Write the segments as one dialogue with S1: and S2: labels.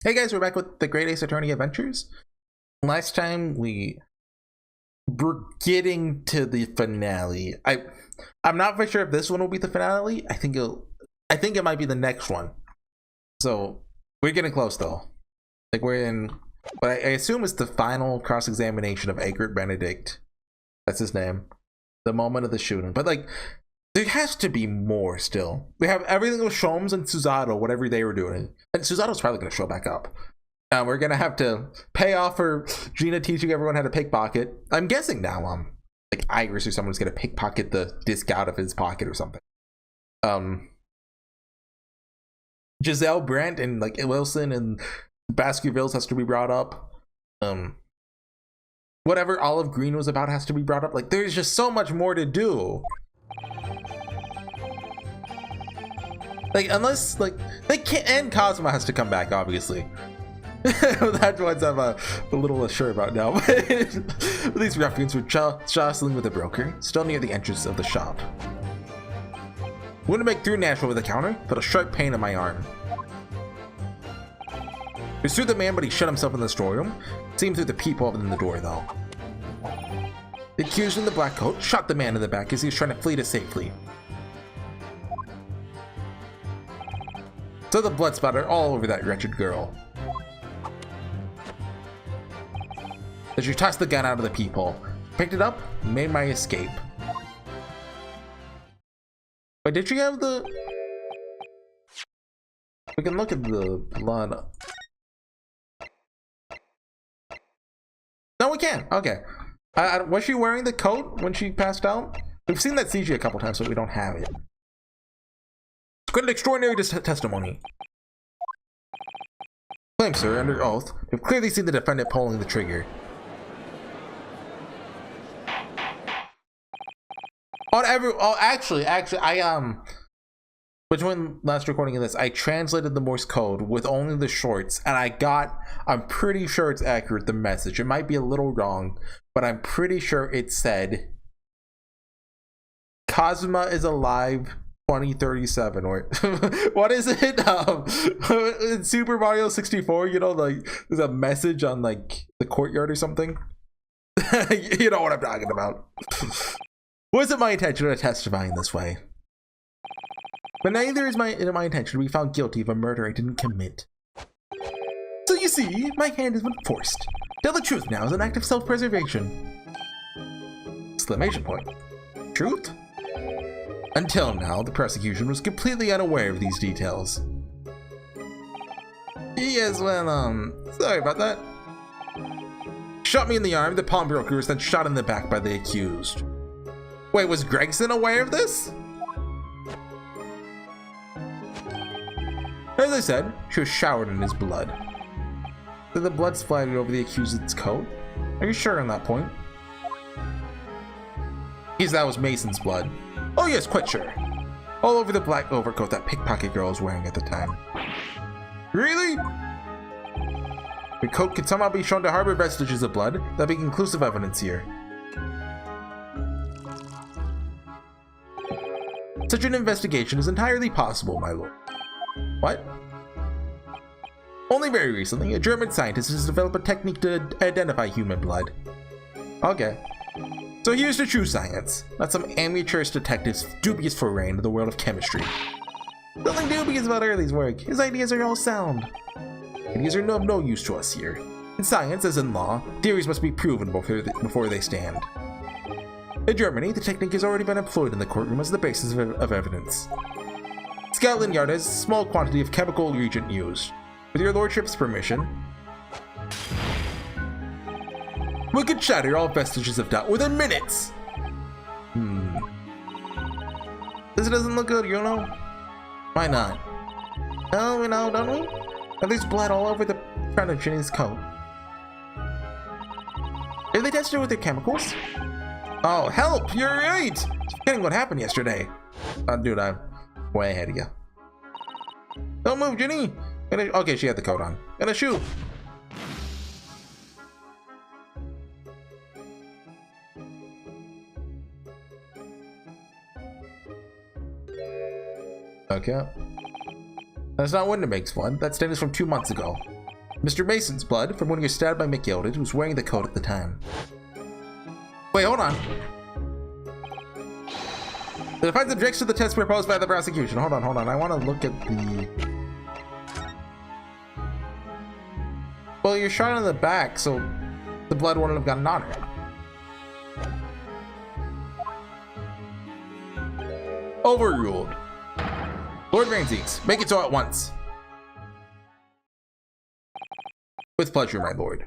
S1: Hey guys, we're back with the Great Ace Attorney Adventures. Last time we were getting to the finale. I'm not for sure if this one will be the finale. I think it might be the next one. So we're getting close though. Like we're in, but I assume it's the final cross-examination of Egbert Benedict. That's his name. The moment of the shooting. But like, there has to be more still. We have everything with Sholmes and Susato, whatever they were doing. And Susato's probably going to show back up. We're going to have to pay off for Gina teaching everyone how to pickpocket. I'm guessing now, like Iris or someone's going to pickpocket the disc out of his pocket or something. Giselle Brandt and like Wilson and Baskervilles has to be brought up. Whatever Olive Green was about has to be brought up. Like, there's just so much more to do. Like, unless, like, they can't, and Cosmo has to come back, obviously. That's what I'm a little unsure about now. These ruffians were jostling with a broker, still near the entrance of the shop. Wouldn't make through Nashville with a counter, felt a sharp pain in my arm. Pursued the man, but he shut himself in the storeroom. Seen through the peephole in the door, though. The accused in the black coat shot the man in the back as he was trying to flee to safety. So the blood splattered all over that wretched girl. As she tossed the gun out of the peephole, picked it up, and made my escape. Wait, did she have the... We can look at the blood. No, we can. Okay. Was she wearing the coat when she passed out? We've seen that CG a couple times, but we don't have it. It's quite an extraordinary testimony. Claim, sir, under oath, you've clearly seen the defendant pulling the trigger. Actually, between last recording and this, I translated the Morse code with only the shorts, and I'm pretty sure it's accurate, the message. It might be a little wrong, but I'm pretty sure it said, Cosma is alive 2037, or what is it? In Super Mario 64, you know, like, there's a message on, like, the courtyard or something. You know what I'm talking about. Wasn't my intention to testify in this way. But neither is my intention to be found guilty of a murder I didn't commit. So you see, my hand has been forced. Tell the truth now is an act of self-preservation. Exclamation point. Truth? Until now, the prosecution was completely unaware of these details. Yes, well, sorry about that. Shot me in the arm, the pawnbroker was then shot in the back by the accused. Wait, was Gregson aware of this? As I said, she was showered in his blood. Then the blood splattered over the accused's coat. Are you sure on that point? Yes, that was Mason's blood. Oh yes, quite sure. All over the black overcoat that pickpocket girl was wearing at the time. Really? The coat could somehow be shown to harbor vestiges of blood. That'd be conclusive evidence here. Such an investigation is entirely possible, my lord. What? Only very recently, a German scientist has developed a technique to identify human blood. Okay. So here's the true science. Not some amateurish detective's dubious foray into the world of chemistry. Nothing dubious about Early's work. His ideas are all sound. Ideas are of no use to us here. In science, as in law, theories must be proven before they stand. In Germany, the technique has already been employed in the courtroom as the basis of evidence. Scotland Yard has a small quantity of chemical reagent used. With your lordship's permission, we could shatter all vestiges of doubt within minutes! This doesn't look good, you know? Why not? Oh, we know, don't we? And there's blood all over the furniture in his coat. Did they test it with their chemicals? Oh, help! You're right! Forgetting what happened yesterday. Dude, I'm way ahead of you. Don't move, Ginny! Okay, she had the coat on. Gonna shoot! Okay. That's not when it makes blood. That stain is from 2 months ago. Mr. Mason's blood from when you were stabbed by McGilded, who was wearing the coat at the time. Wait, hold on. The defense objects to the test proposed by the prosecution. Hold on. I want to look at the... Well, you're shot in the back, so the blood wouldn't have gotten on her. Overruled. Lord Rainseeks, make it so at once. With pleasure, my lord.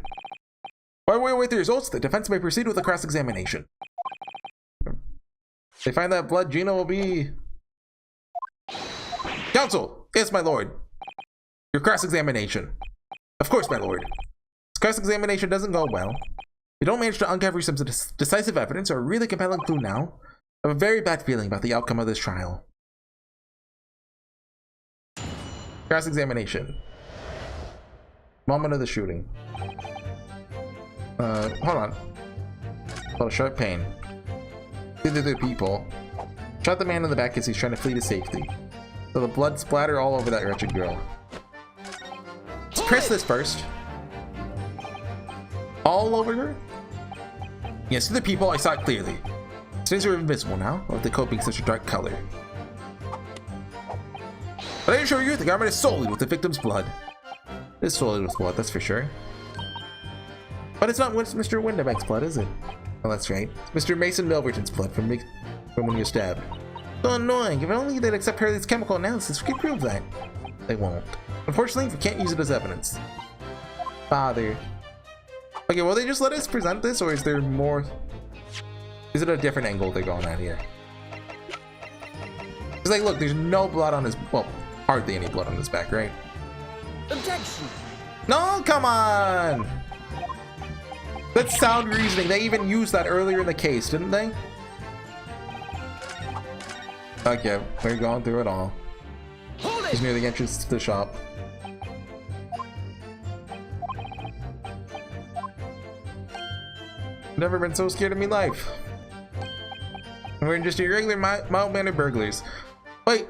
S1: While we await the results, the defense may proceed with a cross-examination. If they find that blood, Gina will be... Counsel! Yes, my lord. Your cross-examination. Of course, my lord. This cross-examination doesn't go well. If you don't manage to uncover some decisive evidence or a really compelling clue now, I have a very bad feeling about the outcome of this trial. Cross-examination. Moment of the shooting. Hold on. Felt a sharp pain. The people. Shot the man in the back as he's trying to flee to safety. So the blood splatter all over that wretched girl. Let's press this first. All over her? Yes, to the people, I saw it clearly. Stains are invisible now, with the coat being such a dark color. But I assure you, the garment is solely with the victim's blood. It is solely with blood, that's for sure. But it's not Mr. Windeback's blood, is it? Oh, that's right. It's Mr. Mason Milverton's blood from when you were stabbed. So annoying. If only they'd accept Hurley's chemical analysis, we could prove that. They won't. Unfortunately, we can't use it as evidence. Father. Okay, will they just let us present this, or is there more... Is it a different angle they're going at here? It's like, look, there's no blood on his... Well, hardly any blood on his back, right?
S2: Objection!
S1: No, come on! That's sound reasoning. They even used that earlier in the case, didn't they? Okay, we're going through it all. He's near the entrance to the shop. Never been so scared in my life. We're just irregular, mild-mannered burglars. Wait,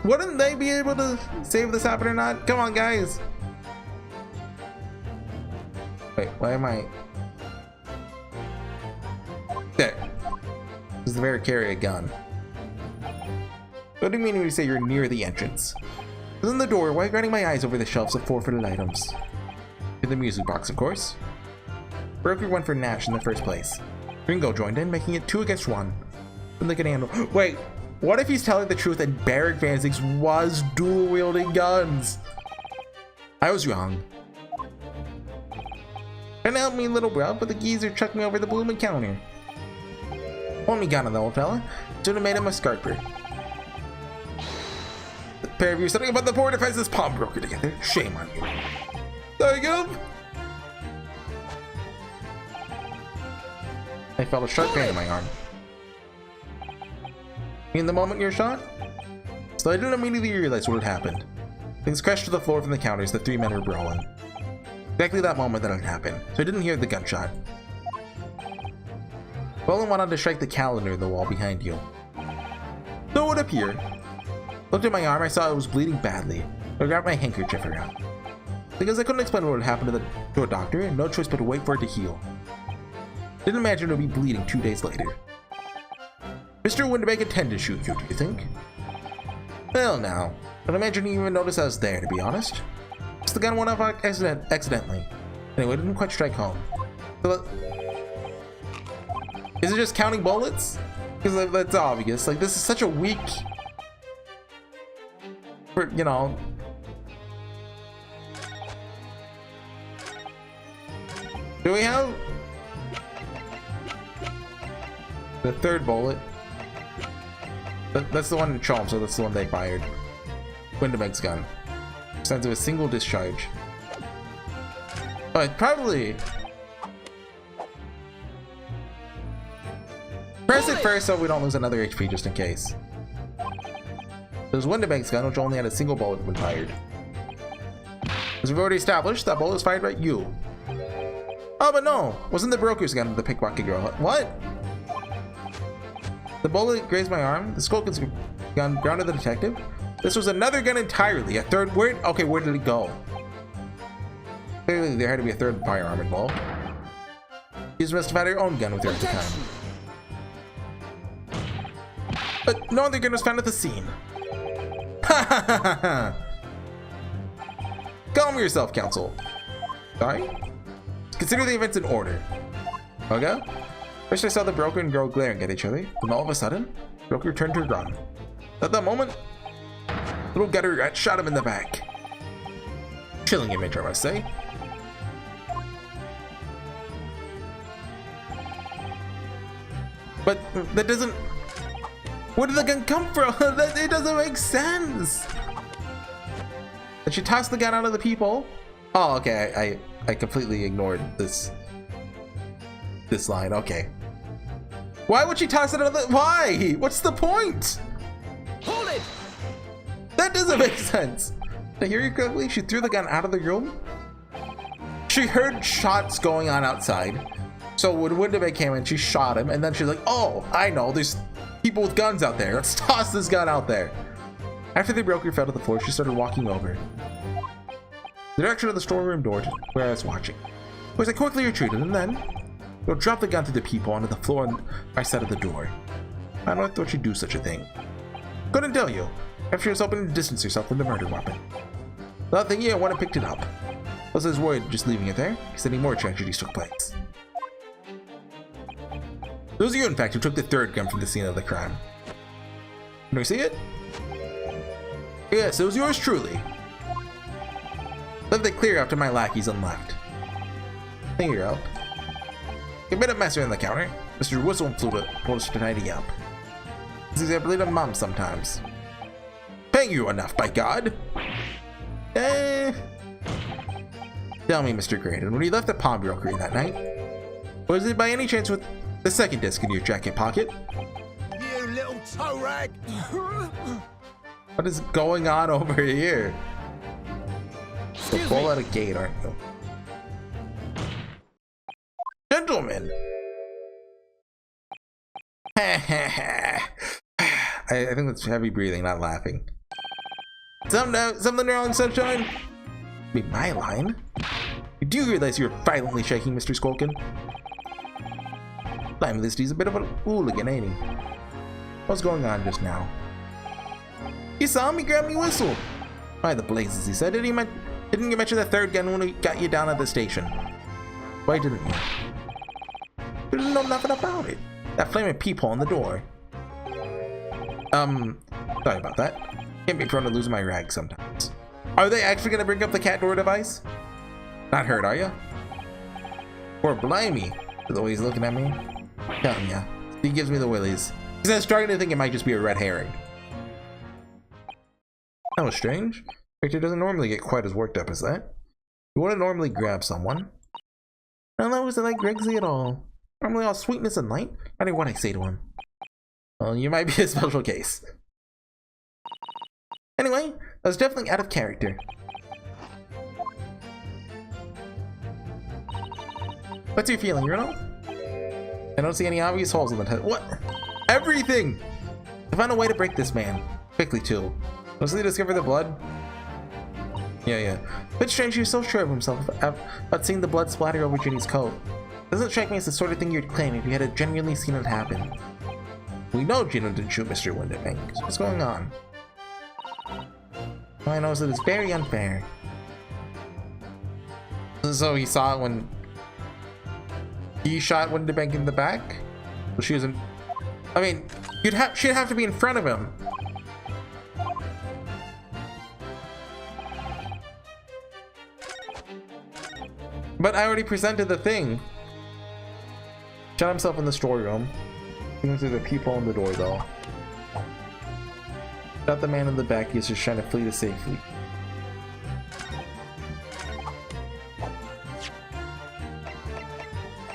S1: wouldn't they be able to say if this happened or not? Come on, guys. Wait, why am I... There. Does the bear carry a gun? What do you mean when you say you're near the entrance? Within the door, why guarding my eyes over the shelves of forfeited items? In the music box, of course. Broker went for Nash in the first place. Ringo joined in, making it 2 against 1. Then they could handle. Wait, what if he's telling the truth and Barrack Van Zyx was dual-wielding guns? I was wrong. Couldn't help me, little bro, but the geezer chucked me over the blooming counter. Only gun on the old fella. Should have made him a scarper. The pair of you studying about the poor defenseless pawnbroker together. Shame on you. There you go. I felt a sharp pain in my arm. In the moment you're shot? So I didn't immediately realize what had happened. Things crashed to the floor from the counters, the 3 men were brawling. Exactly that moment that had happened, so I didn't hear the gunshot. Roland went on to strike the calendar in the wall behind you. So it would appear. Looked at my arm, I saw it was bleeding badly. I grabbed my handkerchief around. Because I couldn't explain what had happened to a doctor, and no choice but to wait for it to heal. Didn't imagine it would be bleeding 2 days later. Mr. Windeback intended to shoot you, do you think? Well, now. I don't imagine you even noticed I was there, to be honest. Just the gun went off accidentally. Anyway, it didn't quite strike home. So, is it just counting bullets? Because that's obvious. Like, this is such a weak... You know... Do we have... The 3rd bullet? That's the one in Sholmes, so that's the one they fired. Windeback's gun. Signs of a single discharge. But probably... Press it first so we don't lose another HP just in case. There's Windeback's gun, which only had a single bullet when fired. As we've already established, that bullet was fired by you. Oh, but no! Wasn't the broker's gun the pickpocket girl? What? The bullet grazed my arm. The Skulkin's gun grounded the detective. This was another gun entirely. A 3rd. Where? Okay, where did it go? Clearly, there had to be a third firearm involved. You must have had her own gun with her at the time. But no other gun was found at the scene. Ha ha ha ha! Calm yourself, Counsel. Sorry? Consider the events in order. Okay? First I saw the broker and girl glaring at each other, then all of a sudden, the broker turned her gun. At that moment, little gutter rat shot him in the back. Chilling image, I must say. But that doesn't... Where did the gun come from? It doesn't make sense! Did she toss the gun out of the people? Oh, okay, I completely ignored this line, okay. Why would she toss it out of the... Why? What's the point?
S2: Hold it!
S1: That doesn't make sense. Did I hear you correctly? She threw the gun out of the room? She heard shots going on outside. So when Windabank came in, she shot him, and then she's like, oh, I know, there's people with guns out there. Let's toss this gun out there. After the broker fell to the floor, she started walking over the direction of the storeroom door to where I was watching. Of course, I quickly retreated, and then dropped the gun through the peephole onto the floor on my side of the door. I don't know if she'd do such a thing. Couldn't tell you. After she was hoping to distance herself from the murder weapon. Without thinking, I went and picked it up. Plus, I was worried just leaving it there, because any more tragedies took place. Those are you, in fact, who took the third gun from the scene of the crime. Can we see it? Yes, it was yours truly. Let it clear after my lackeys and left. Thank you, help. You made a mess around the counter. Mr. Whistle and Fluta told us to tidy up. This is a bleeding mom sometimes. Paying you enough, by God! Tell me, Mr. Graydon, when you left the pawnbrokery that night, was it by any chance with the second disc in your jacket pocket?
S2: You little toe rag!
S1: What is going on over here? You're full out of gate, aren't you? Gentlemen! I think that's heavy breathing, not laughing. Something wrong, Sunshine? Be my line? You do realize you're violently shaking, Mr. Skulkin? Blimey, this dude's a bit of a hooligan, ain't he? What's going on just now? You saw me grab me whistle. By the blazes, he said. Didn't you mention the third gun when we got you down at the station? Why didn't you? You didn't know nothing about it. That flaming peephole in the door. Sorry about that. Can't be prone to losing my rag sometimes. Are they actually gonna bring up the cat door device? Not hurt, are ya? Or blimey, the way he's looking at me. Telling ya, he gives me the willies. Because I'm starting to think it might just be a red herring. That was strange. Victor doesn't normally get quite as worked up as that. You wouldn't normally grab someone. No, that wasn't like Gregsy at all. Normally all sweetness and light, no matter what I say to him. Well, you might be a special case. Anyway, that was definitely out of character. What's your feeling, Bruno? I don't see any obvious holes in the head. What? Everything! I found a way to break this man. Quickly, too. Once they discover the blood... Yeah. Bit strange you're so sure of himself about seeing the blood splatter over Ginny's coat. Doesn't strike me as the sort of thing you'd claim if you had genuinely seen it happen. We know Gino didn't shoot Mr. Windabank. So what's going on? All I know is that it's very unfair. So he saw it when he shot Windabank in the back? Well, she wasn't... I mean, she'd have to be in front of him. But I already presented the thing. Shot himself in the storeroom. Looking through the peephole in the door, though. Shot the man in the back. He's just trying to flee to safety.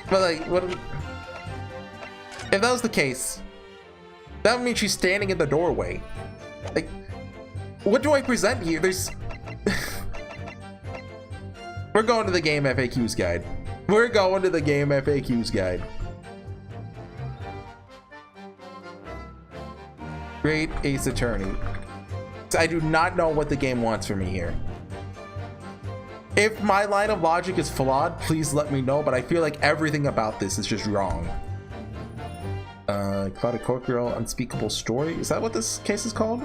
S1: But like, what? If that was the case, that would mean she's standing in the doorway. Like, what do I present here? There's. We're going to the game FAQs guide. We're going to the game FAQs guide. Great Ace Attorney. I do not know what the game wants from me here. If my line of logic is flawed, please let me know, but I feel like everything about this is just wrong. Clouded Court Girl, Unspeakable Story. Is that what this case is called?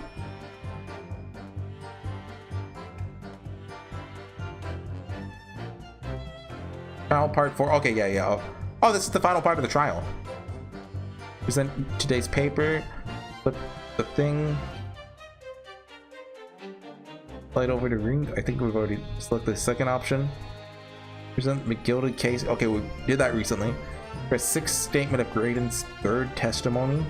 S1: Trial part 4. Okay, yeah. Oh, this is the final part of the trial. Present today's paper. Flip the thing. Slide over to ring. I think we've already selected the second option. Present McGilded case. Okay, we did that recently. Press 6 statement of Graydon's third testimony.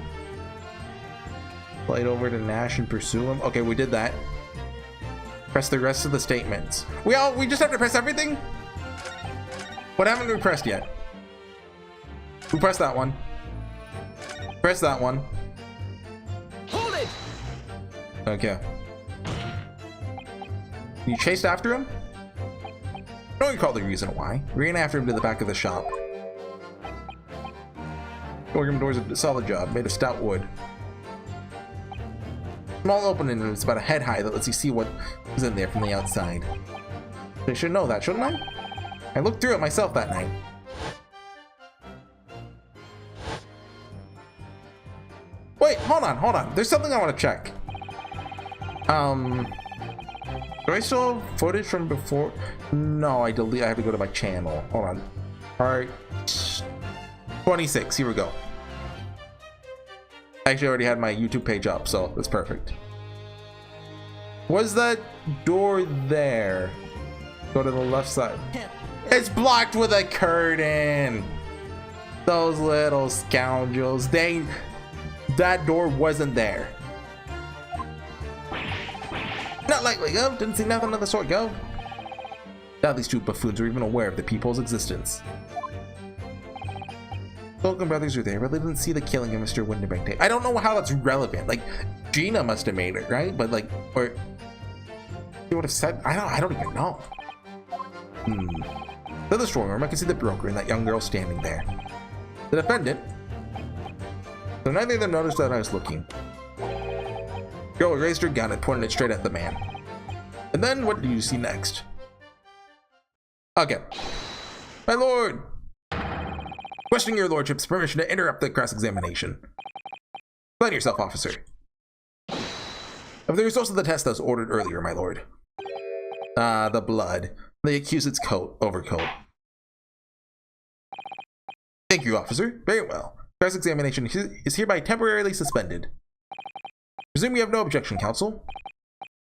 S1: Slide over to Nash and pursue him. Okay, we did that. Press the rest of the statements. We just have to press everything? What haven't we pressed yet? We pressed that one. Press that one.
S2: Hold it!
S1: Okay. You chased after him? I don't recall the reason why. Ran after him to the back of the shop. Organ doors a solid job, made of stout wood. Small opening, it's about a head high that lets you see what is in there from the outside. I should know that, shouldn't I? I looked through it myself that night. Wait, hold on. There's something I want to check. Do I still have footage from before? No, I have to go to my channel. Hold on. Part 26, here we go. I actually already had my YouTube page up, so that's perfect. Was that door there? Go to the left side. It's blocked with a curtain. Those little scoundrels. That door wasn't there. Not likely, Gov. Didn't see nothing of the sort, Gov. Now these two buffoons are even aware of the people's existence. Vulcan brothers are there, but they didn't see the killing of Mr. Winterbank. I don't know how that's relevant. Like, Gina must have made it, right? But like, or she would have said, I don't even know. In the strong room, I can see the broker and that young girl standing there. The defendant. So neither of them noticed that I was looking. Girl raised her gun and pointed it straight at the man. And then what do you see next? Okay. My lord! Questioning your lordship's permission to interrupt the cross-examination. Explain yourself, officer. Of the results of the test that was ordered earlier, my lord. The blood. The accused's overcoat. Thank you, officer. Very well. Cross-examination is hereby temporarily suspended. Presume you have no objection, counsel?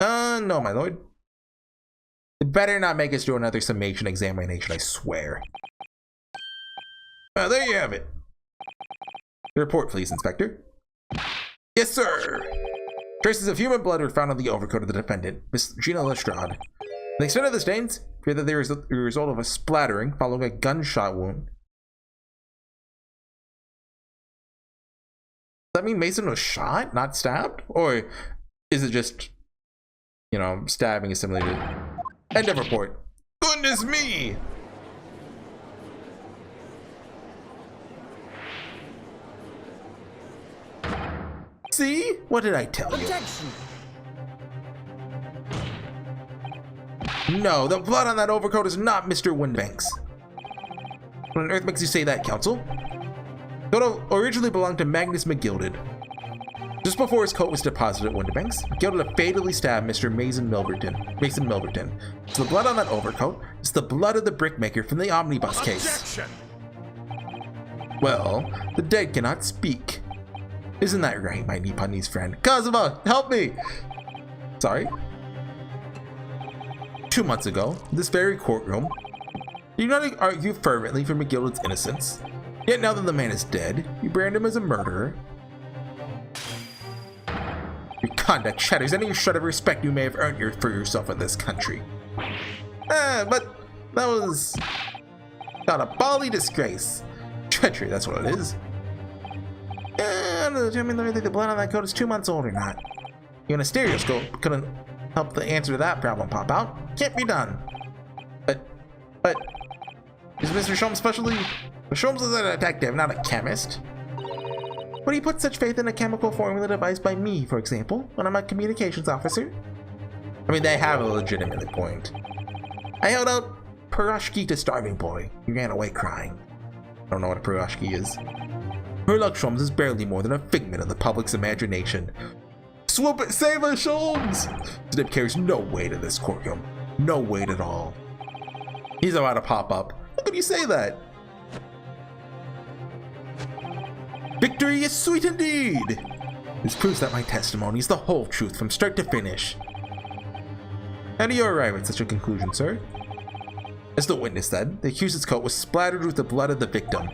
S1: No, my lord. It better not make us do another summation examination, I swear. There you have it. The report, please, Inspector. Yes, sir. Traces of human blood were found on the overcoat of the defendant, Miss Gina Lestrade. The extent of the stains appear that they were the result of a splattering following a gunshot wound. Does that mean Mason was shot, not stabbed? Or is it just, you know, stabbing is similar to... End of report. Goodness me! See? What did I tell you?
S2: Objection!
S1: No, the blood on that overcoat is not Mr. Windbank's. What on earth makes you say that, counsel? The coat originally belonged to Magnus McGilded. Just before his coat was deposited at Winterbank's, McGilded had fatally stabbed Mr. Mason Milverton. So the blood on that overcoat is the blood of the brickmaker from the omnibus case.
S2: Objection!
S1: Well, the dead cannot speak. Isn't that right, my Nipponese friend? Kazuma, help me! Sorry? 2 months ago, in this very courtroom, you not argue fervently for McGilded's innocence. Yet now that the man is dead, you brand him as a murderer. Your conduct shatters any shred of respect you may have earned for yourself in this country. But that was not a bally disgrace. Treachery, that's what it is. I mean, I think the blood on that coat is 2 months old or not. Even a stereoscope couldn't help the answer to that problem pop out. Can't be done. But is Mr. Sholmes specially? Sholmes is a detective, not a chemist. Would he put such faith in a chemical formula devised by me, for example, when I'm a communications officer? I mean, they have a legitimate point. I held out pierogi to starving boy. He ran away crying. I don't know what a pierogi is. Her luck, Sholmes, is barely more than a figment of the public's imagination. Swoop it! Save us, Sholmes! Snip carries no weight in this courtroom. No weight at all. He's about to pop up. How could you say that? Victory is sweet indeed! This proves that my testimony is the whole truth from start to finish. How do you arrive at such a conclusion, sir? As the witness said, the accused's coat was splattered with the blood of the victim.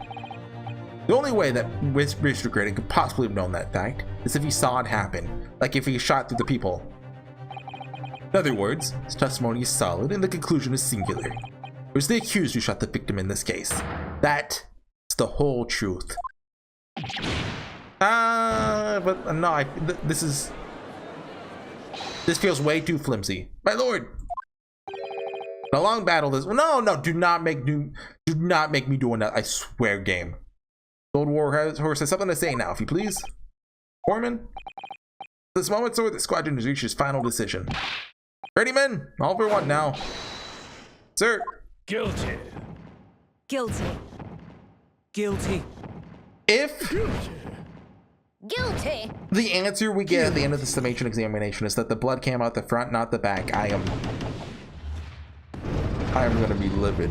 S1: The only way that Mr. Graydon could possibly have known that fact is if he saw it happen, like if he shot through the people. In other words, his testimony is solid and the conclusion is singular. It was the accused who shot the victim in this case. That is the whole truth. But no, this feels way too flimsy. My lord! A long battle this. No, do not make me do another. I swear, game. Old Warhorse has something to say now, if you please. Foreman? This moment, sir, the squadron has reached its final decision. Ready, men? All for one now. Sir.
S2: Guilty.
S3: Guilty.
S2: Guilty.
S1: If
S3: Guilty.
S1: the answer we get at the end of the summation examination is that the blood came out the front, not the back, I am gonna be livid.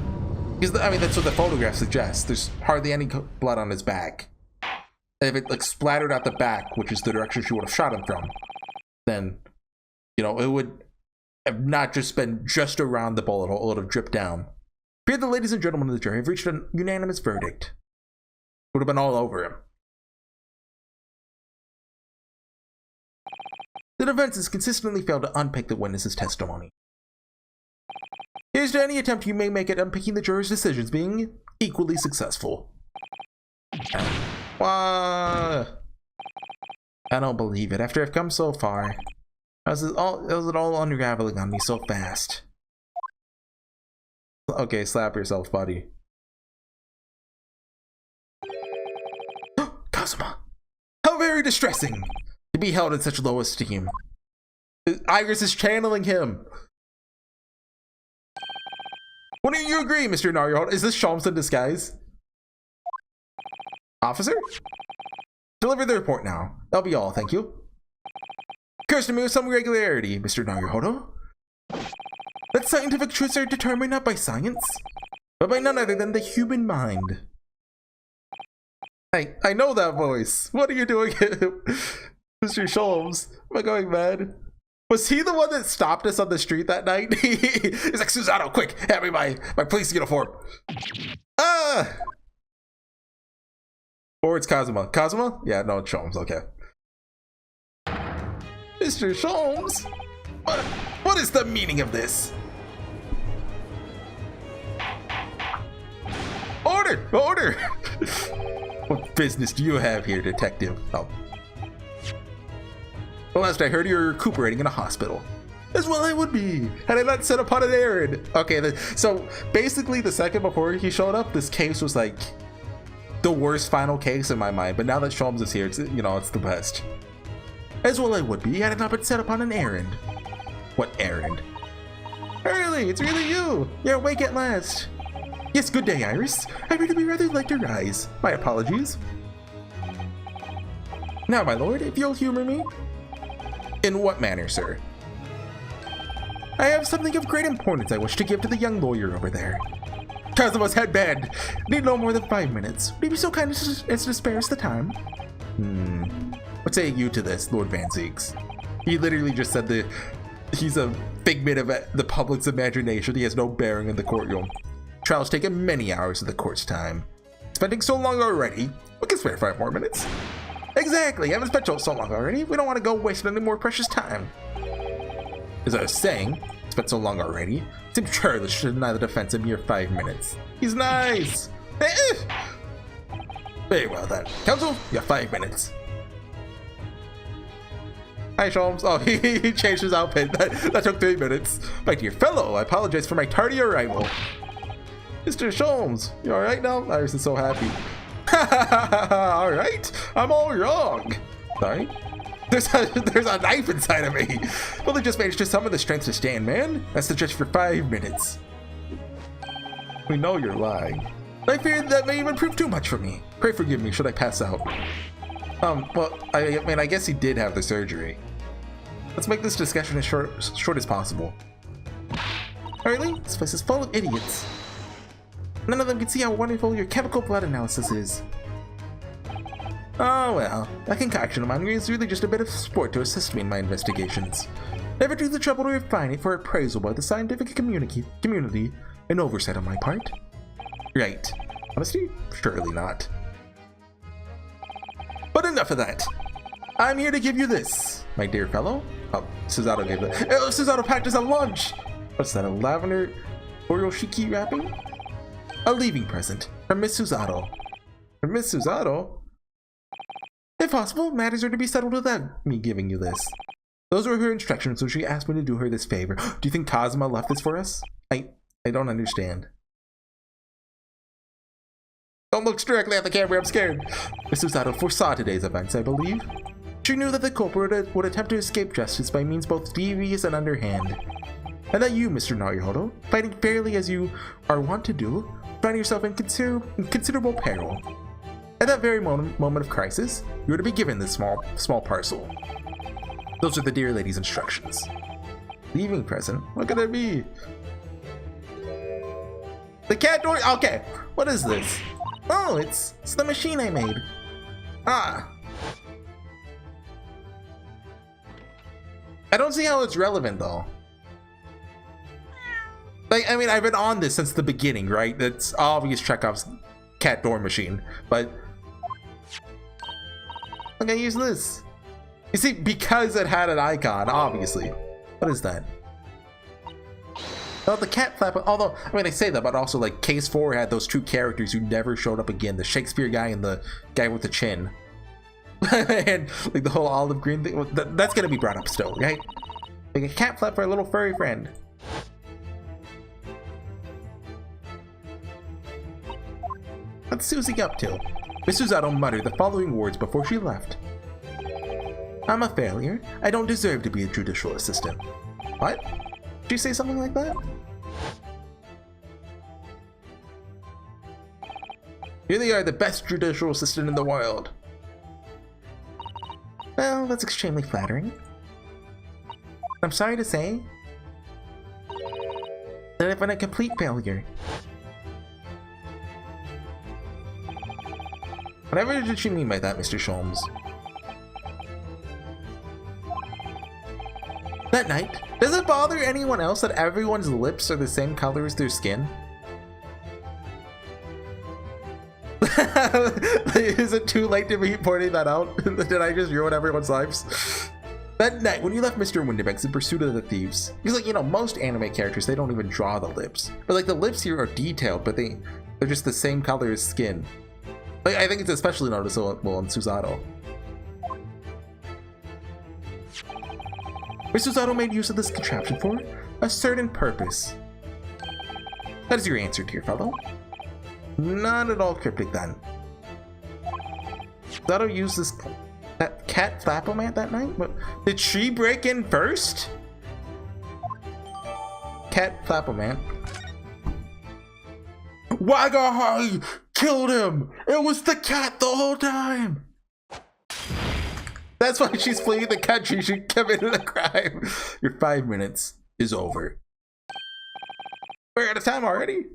S1: Because, I mean, that's what the photograph suggests. There's hardly any blood on his back. If it, like, splattered out the back, which is the direction she would have shot him from, then, you know, it would have not just been just around the bullet hole. It would have dripped down. Here, the ladies and gentlemen of the jury have reached a unanimous verdict. It would have been all over him. The defense has consistently failed to unpick the witness's testimony. Here's to any attempt you may make at unpicking the jurors' decisions being equally successful. I don't believe it. After I've come so far, how's it all unraveling on me so fast? Okay, slap yourself, buddy. Kazuma! How very distressing to be held in such low esteem. Iris is channeling him. Wouldn't you agree, Mr. Naruhodo? Is this Sholmes in disguise? Officer? Deliver the report now. That'll be all, thank you. Occurs to me with some regularity, Mr. Naruhodo, that scientific truths are determined not by science, but by none other than the human mind. I know that voice. What are you doing, Mr. Sholmes? Am I going mad? Was he the one that stopped us on the street that night? He's like, Susano, quick, hand me my police uniform. Ah! Or it's Kazuma. Kazuma? Yeah, no, it's Sholmes, okay. Mr. Sholmes? What is the meaning of this? Order! Order! What business do you have here, detective? Oh. Well, last I heard, you're recuperating in a hospital. As well I would be, had I not set upon an errand. Okay, so basically the second before he showed up, this case was like the worst final case in my mind. But now that Sholmes is here, it's, you know, it's the best. As well I would be, had I not been set upon an errand. What errand? Early, it's really you. You're awake at last. Yes, good day, Iris. I appear to be rather late to rise. My apologies. Now, my lord, if you'll humor me. In what manner, sir? I have something of great importance I wish to give to the young lawyer over there. Kazuma's headband! Need no more than 5 minutes. Would you be so kind as to spare us the time? What say you to this, Lord Van Zeeks? He literally just said that he's a figment of the public's imagination. He has no bearing in the courtroom. Trial's taken many hours of the court's time. Spending so long already, we can spare 5 more minutes. Exactly, I haven't spent so long already. We don't want to go waste any more precious time. As I was saying, spent so long already, it seems churlish to deny the defense a mere 5 minutes. He's nice! Very well then. Counsel, you have 5 minutes. Hi, Sholmes. Oh, he changed his outfit. That took 3 minutes. My dear fellow, I apologize for my tardy arrival. Mr. Sholmes, you alright now? Iris is so happy. Alright, I'm all wrong. Sorry? There's a knife inside of me. Well, they just managed to summon the strength to stand, man. That's the judge for 5 minutes. We know you're lying. I fear that may even prove too much for me. Pray forgive me should I pass out. Well, I mean, I guess he did have the surgery. Let's make this discussion as short as possible. Early, this place is full of idiots. None of them can see how wonderful your chemical blood analysis is. Oh well, that concoction of mine is really just a bit of sport to assist me in my investigations. Never took the trouble to refine it for appraisal by the scientific community and oversight on my part. Right. Honesty? Surely not. But enough of that. I'm here to give you this, my dear fellow. Oh, Susato gave it. Oh, Susato packed us a lunch! What's that, a lavender Oroshiki wrapping? A leaving present from Miss Susato. From Miss Susato? If possible, matters are to be settled without me giving you this. Those were her instructions, so she asked me to do her this favor. Do you think Kazuma left this for us? I don't understand. Don't look directly at the camera, I'm scared. Miss Susato foresaw today's events, I believe. She knew that the culprit would attempt to escape justice by means both devious and underhand. And that you, Mr. Naruhodo, fighting fairly as you are wont to do, find yourself in considerable peril. At that very moment of crisis, you are to be given this small parcel. Those are the dear lady's instructions. Leaving present? What could it be? The cat door? Okay, what is this? Oh, it's the machine I made. Ah. I don't see how it's relevant though. Like, I mean, I've been on this since the beginning, right? It's obvious Chekhov's cat door machine, but look, I use this. You see, because it had an icon, obviously. What is that? Oh, the cat flap. Although, I mean, I say that, but also like Case 4 had those two characters who never showed up again: the Shakespeare guy and the guy with the chin. And like the whole olive green thing. That's gonna be brought up still, right? Like a cat flap for a little furry friend. What's Susie up to? Miss Susato muttered the following words before she left. I'm a failure. I don't deserve to be a judicial assistant. What? Did you say something like that? You really are the best judicial assistant in the world. Well, that's extremely flattering. I'm sorry to say that I've been a complete failure. Whatever did she mean by that, Mr. Sholmes? That night, does it bother anyone else that everyone's lips are the same color as their skin? Is it too late to be pointing that out? Did I just ruin everyone's lives? That night, when you left Mr. Windibanks in pursuit of the thieves, because like, you know, most anime characters, they don't even draw the lips. But like the lips here are detailed, but they're just the same color as skin. Like, I think it's especially noticeable in Susato. Miss Susato made use of this contraption for a certain purpose. That is your answer, dear fellow. Not at all cryptic then. Susato used that cat flapomat that night? But did she break in first? Cat flapomat. Wagahai killed him! It was the cat the whole time! That's why she's fleeing the country. She committed a crime. Your 5 minutes is over. We're out of time already?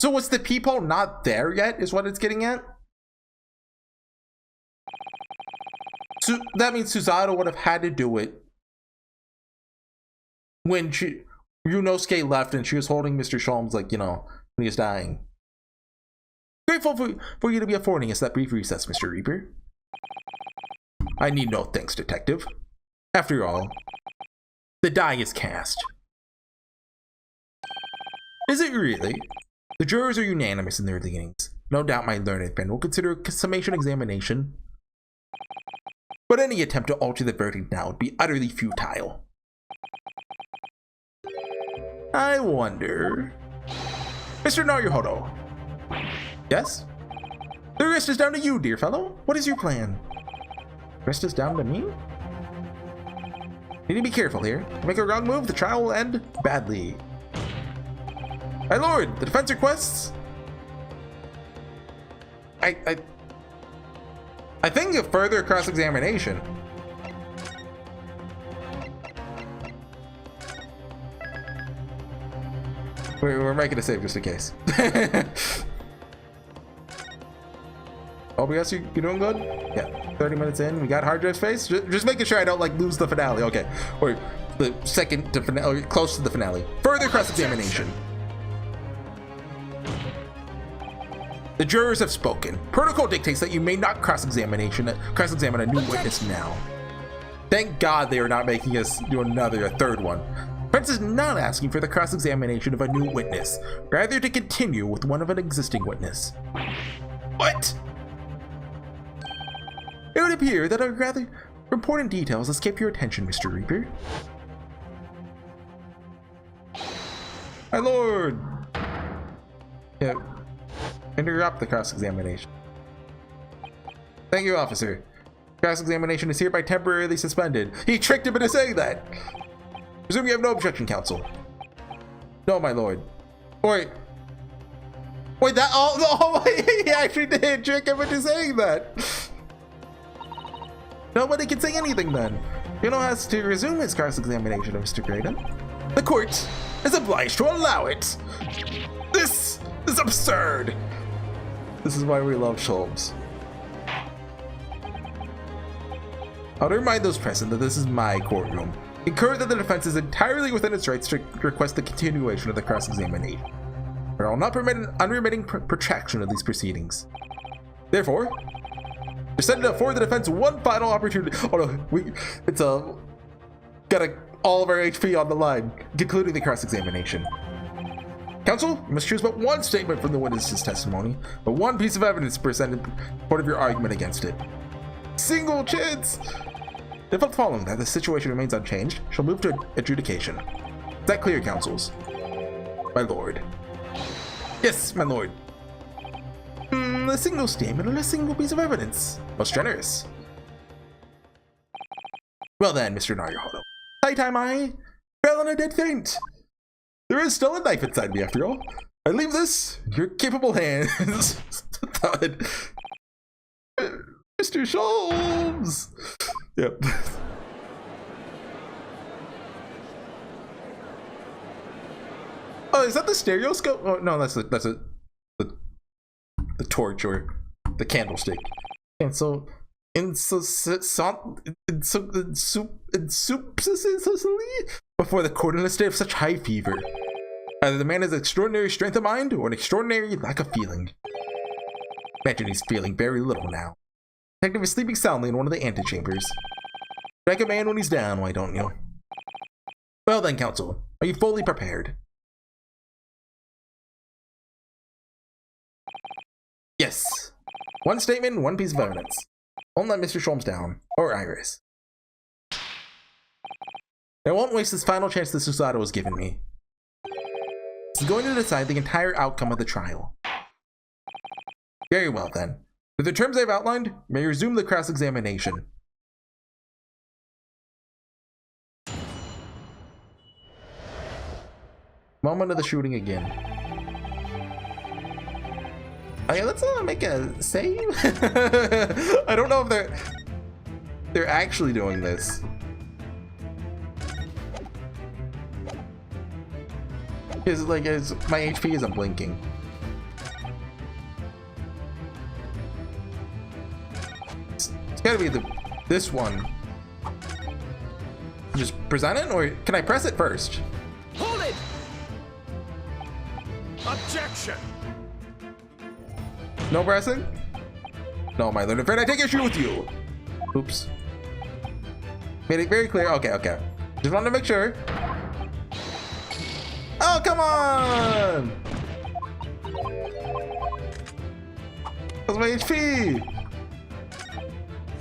S1: So was the peephole not there yet, is what it's getting at? So that means Susato would have had to do it when Yunosuke left and she was holding Mr. Sholmes, like, you know, when he was dying. Grateful for you to be affording us that brief recess, Mr. Reaper. I need no thanks, detective. After all, the die is cast. Is it really? The jurors are unanimous in their leanings. No doubt my learned friend will consider a summation examination. But any attempt to alter the verdict now would be utterly futile. I wonder... Mr. Naruhodo. Yes? The rest is down to you, dear fellow. What is your plan? The rest is down to me? You need to be careful here. If you make a wrong move, the trial will end badly. My lord, the defense requests. I think a further cross-examination. We're making a save just in case. Tobias, you doing good? Yeah, 30 minutes in, we got hard drive space. Just making sure I don't like lose the finale. Okay, or the second to finale, or close to the finale. Further cross-examination. The jurors have spoken. Protocol dictates that you may not cross-examine a new witness now. Thank God they are not making us do a third one. Prince is not asking for the cross-examination of a new witness, rather to continue with one of an existing witness. What? It would appear that a rather important details escape your attention, Mr. Reaper. My lord! Yeah. Interrupt the cross-examination. Thank you, officer. Cross-examination is hereby temporarily suspended. He tricked him into saying that! Presume you have no objection, counsel. No, my lord. Wait, that he actually did trick him into saying that. Nobody can say anything then. Juno has to resume his cross-examination of Mr. Graydon. The court is obliged to allow it. This is absurd. This is why we love Sholmes. I'll remind those present that this is my courtroom. Encourage that the defense is entirely within its rights to request the continuation of the cross-examination. But I will not permit an unremitting protraction of these proceedings. Therefore, to send afford the defense one final opportunity. Oh no, got all of our HP on the line, concluding the cross-examination. Counsel, you must choose but one statement from the witness's testimony, but one piece of evidence presented in support of your argument against it. Single chance! If following that the situation remains unchanged, shall move to adjudication. Is that clear, counsels? My lord. Yes, my lord. A single statement and a single piece of evidence. Most generous. Well then, Mr. Naruhodo. High time I fell in a dead faint. There is still a knife inside me after all. I leave this in your capable hands. Thud. Mr. Sholmes! Yep. Oh, is that the stereoscope? Oh no, that's the torch or the candlestick. And so before the court in a state of such high fever. Either the man has extraordinary strength of mind or an extraordinary lack of feeling. Imagine he's feeling very little now. Detective is sleeping soundly in one of the antechambers. Strike a man when he's down, why don't you? Well then, counsel, are you fully prepared? Yes. One statement, one piece of evidence. Won't let Mr. Sholmes down, or Iris. I won't waste this final chance this Susato has given me. This is going to decide the entire outcome of the trial. Very well then. With the terms I've outlined, may resume the cross-examination. Moment of the shooting again. Okay, let's make a save. I don't know if they're actually doing this. Because my HP isn't blinking. It's gotta be this one. Just present it, or can I press it first?
S2: Hold it! Objection!
S1: No pressing? No, my learned friend, I take issue with you. Oops. Made it very clear. Okay. Just wanted to make sure. Oh, come on! That's my HP!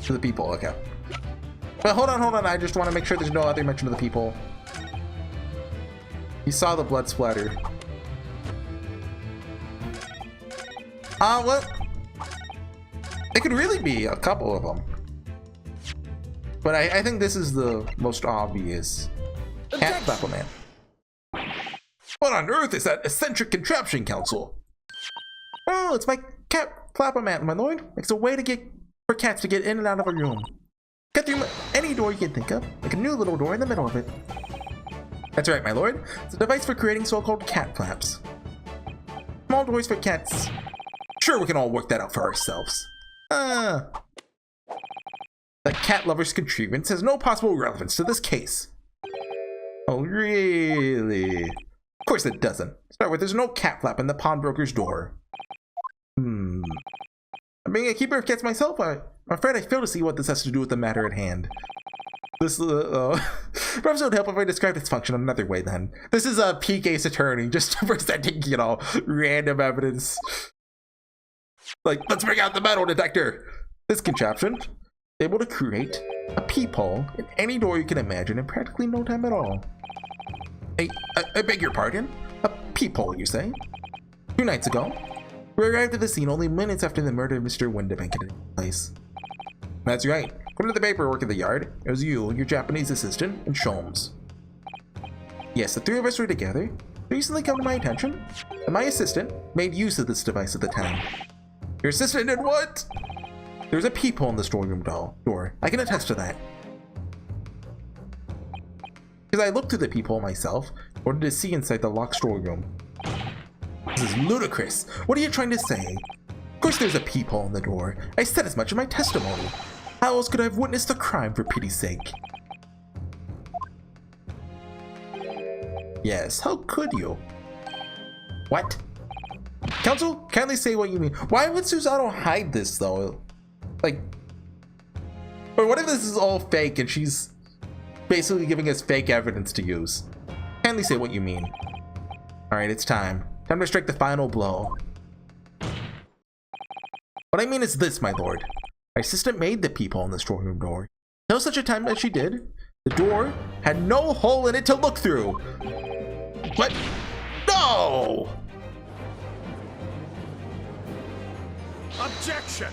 S1: To the people, okay. But hold on. I just want to make sure there's no other mention of the people. You saw the blood splatter. What? It could really be a couple of them. But I think this is the most obvious. Cat Buckleman. What on earth is that eccentric contraption, Council? Oh, it's my cat flap-o-mat, my lord. It's a way to get for cats to get in and out of a room. Cut through any door you can think of, like a new little door in the middle of it. That's right, my lord. It's a device for creating so-called cat flaps. Small doors for cats. Sure, we can all work that out for ourselves. The cat lover's contrivance has no possible relevance to this case. Oh, really? Of course it doesn't. Start with, there's no cat flap in the pawnbroker's door. Being a keeper of cats myself, I'm afraid I fail to see what this has to do with the matter at hand. This, perhaps it would help if I described its function another way then. This is a peak Ace Attorney, just presenting, you know, random evidence. Like, let's bring out the metal detector! This contraption is able to create a peephole in any door you can imagine in practically no time at all. I beg your pardon? A peephole, you say? 2 nights ago, we arrived at the scene only minutes after the murder of Mr. Windebank had taken place. That's right. According to the paperwork in the yard, it was you, your Japanese assistant, and Sholmes. Yes, the 3 of us were together. It recently come to my attention that my assistant made use of this device at the time. Your assistant did what? There was a peephole in the storeroom door. I can attest to that. Because I looked through the peephole myself in order to see inside the locked storeroom. This is ludicrous. What are you trying to say? Of course there's a peephole in the door. I said as much in my testimony. How else could I have witnessed the crime, for pity's sake? Yes, how could you? What? Counsel, kindly say what you mean. Why would Susanoo hide this, though? Like, or what if this is all fake and she's basically giving us fake evidence to use? Kindly say what you mean. Alright, it's time. Time to strike the final blow. What I mean is this, my lord. My assistant made the peephole in the storeroom door. Until such a time as she did, the door had no hole in it to look through. What? No!
S2: Objection!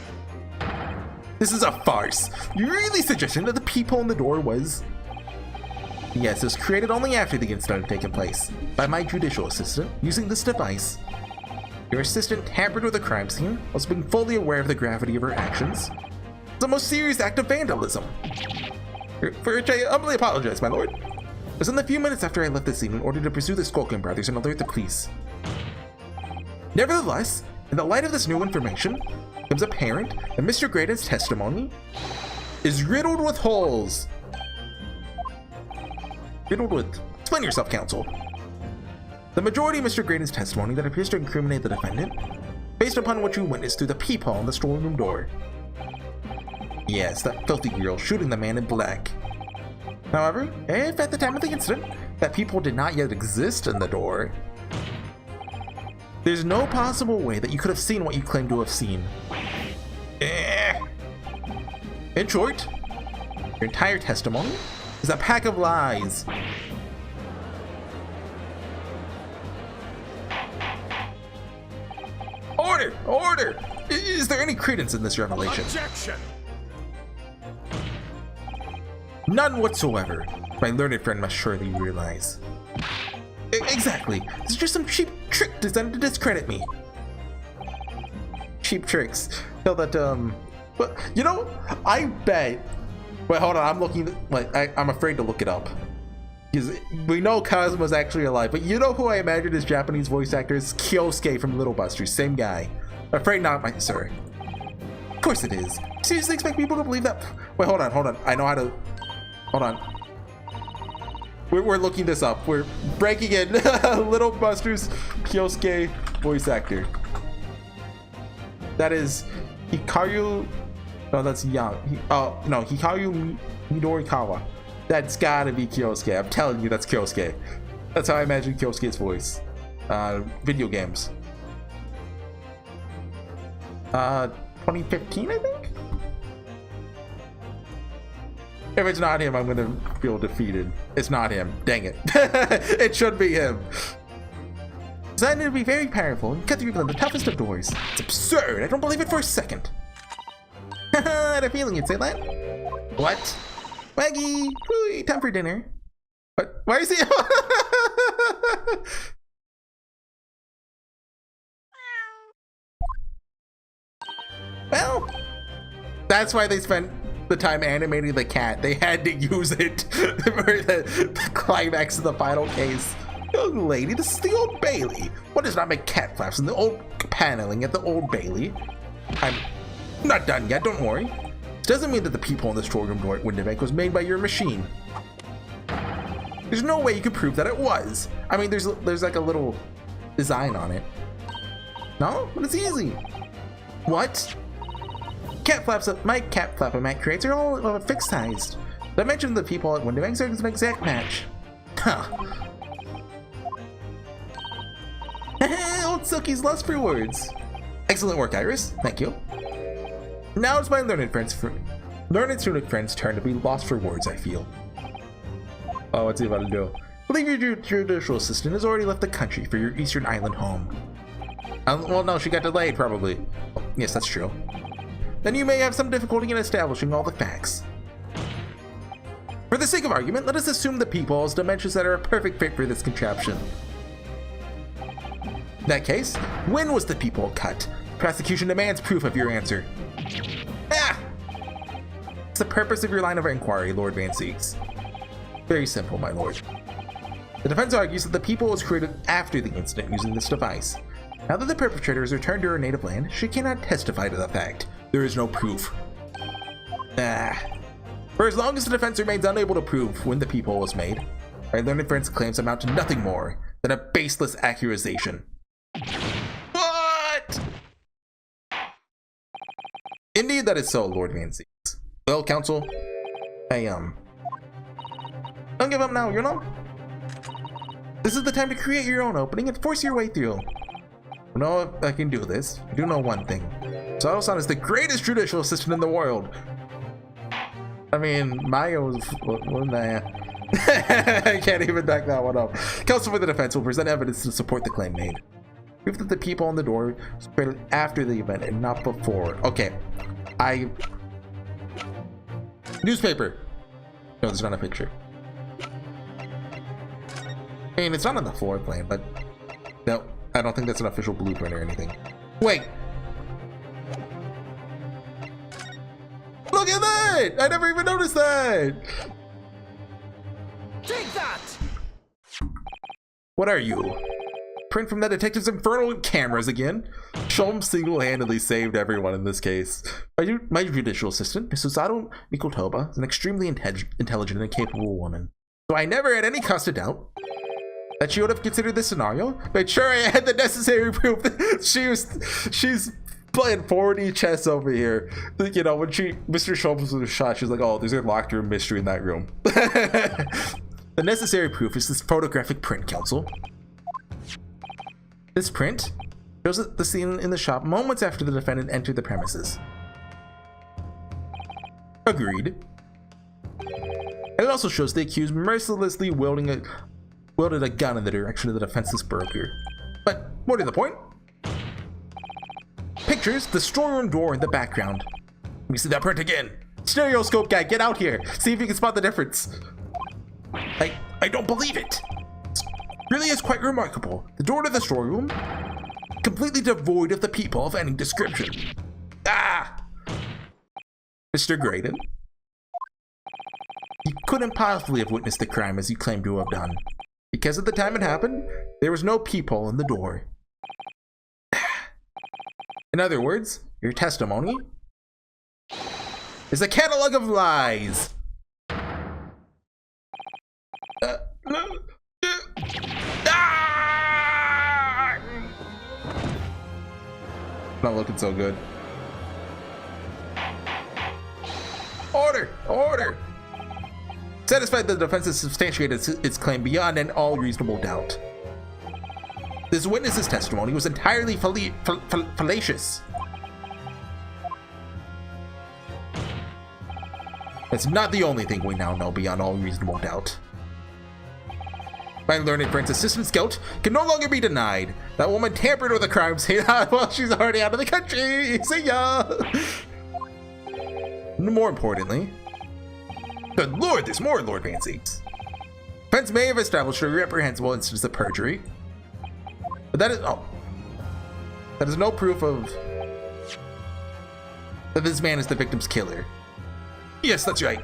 S1: This is a farce. You're really suggesting that the peephole in the door was... Yes, it was created only after the incident had taken place, by my judicial assistant, using this device. Your assistant tampered with the crime scene, whilst being fully aware of the gravity of her actions. It's a most serious act of vandalism. For which I humbly apologize, my lord. It was in the few minutes after I left the scene in order to pursue the Skulkin brothers and alert the police. Nevertheless, in the light of this new information, it becomes apparent that Mr. Graydon's testimony is riddled with holes. Riddled with... Explain yourself, counsel. The majority of Mr. Graydon's testimony that appears to incriminate the defendant, based upon what you witnessed through the peephole in the storeroom door. Yes, that filthy girl shooting the man in black. However, if at the time of the incident, that peephole did not yet exist in the door, there's no possible way that you could have seen what you claim to have seen. In short, your entire testimony is a pack of lies. Order! Order! Is there any credence in this revelation?
S2: Objection!
S1: None whatsoever. My learned friend must surely realize. Exactly. This is just some cheap trick designed to discredit me. Cheap tricks. Tell that, but, you know, I bet... Wait, hold on, I'm looking, like, I'm afraid to look it up. Because we know Kazuma's actually alive, but you know who I imagine as Japanese voice actor is? Kyosuke from Little Busters, same guy. Afraid not, my sir. Of course it is. Seriously expect people to believe that? Wait, hold on. I know how to... Hold on. We're looking this up. We're breaking in. Little Busters Kyosuke voice actor. That is Hikaru... No, that's Young. Oh, no, Hikaru Midorikawa. That's gotta be Kyosuke. I'm telling you, that's Kyosuke. That's how I imagine Kyosuke's voice. Video games. 2015, I think? If it's not him, I'm gonna feel defeated. It's not him. Dang it. It should be him. Designed to be very powerful and cut through even the toughest of doors. It's absurd. I don't believe it for a second. I had a feeling you'd say that. What? Waggy, ooh, time for dinner. What? Why is he? Well, that's why they spent the time animating the cat. They had to use it for the climax of the final case. Young lady, this is the Old Bailey. What does not make cat flaps in the old paneling at the Old Bailey? I'm not done yet, don't worry. This doesn't mean that the peephole in the storeroom door at window bank was made by your machine. There's no way you can prove that it was. I mean, there's like a little design on it. No, but it's easy. What? Cat flaps that my cat flap and Matt creates are all fixed sized. I mentioned the people at window banks are an exact match. Huh. Old Silky's lost for words. Excellent work, Iris. Thank you. Now it's my learned student friend's turn to be lost for words, I feel. Oh, what's he about to do? I believe your judicial assistant has already left the country for your Eastern Island home. Well, no, she got delayed, probably. Oh, yes, that's true. Then you may have some difficulty in establishing all the facts. For the sake of argument, let us assume the people has dimensions that are a perfect fit for this contraption. In that case, when was the people cut? Prosecution demands proof of your answer. Ah! What's the purpose of your line of inquiry, Lord Van Seeks? Very simple, my lord. The defense argues that the people was created after the incident using this device. Now that the perpetrator has returned to her native land, she cannot testify to the fact. There is no proof. For as long as the defense remains unable to prove when the peephole was made, my learned friend's claims amount to nothing more than a baseless accusation. What? Indeed, that is so, Lord Van Seeks. Well, counsel, don't give up now, you know? This is the time to create your own opening and force your way through. I know if I can do this. I do know one thing. Sato-san is the greatest judicial assistant in the world. I mean, Maya was... nah. I can't even back that one up. Counsel for the defense will present evidence to support the claim made. Proof that the people on the door spread after the event and not before. Okay. Newspaper. No, there's not a picture. I mean, it's not on the floor plan, but... No, I don't think that's an official blueprint or anything. Wait! Look at that! I never even noticed that!
S2: Take that!
S1: What are you? Print from the detective's infernal cameras again? Sholmes single-handedly saved everyone in this case. My judicial assistant, Miss Susato Mikotoba, is an extremely intelligent and capable woman. So I never had any cause to doubt that she would have considered this scenario, but sure I had the necessary proof that she's playing 4D chess over here. You know, when Mr. Sholmes was shot, she's like, oh, there's a locked room mystery in that room. The necessary proof is this photographic print, counsel. This print shows the scene in the shop moments after the defendant entered the premises. Agreed. And it also shows the accused mercilessly wielded a gun in the direction of the defenseless broker. But more to the point, pictures the storeroom door in the background. Let me see that print again. Stereoscope guy, get out here. See if you can spot the difference. I don't believe it. It really is quite remarkable. The door to the storeroom, completely devoid of the people of any description. Ah! Mr. Graydon, you couldn't possibly have witnessed the crime as you claim to have done. Because at the time it happened, there was no peephole in the door. In other words, your testimony is a catalog of lies. Not looking so good. Order! Order! Satisfied that the defense has substantiated its claim beyond all reasonable doubt. This witness's testimony was entirely fallacious. It's not the only thing we now know beyond all reasonable doubt. My learned friend's assistant's guilt can no longer be denied. That woman tampered with the crime scene while she's already out of the country. See ya! More importantly, good lord, there's more, Lord Van Seeks. Defense may have established a reprehensible instance of perjury, but that is no proof of that this man is the victim's killer. Yes, that's right.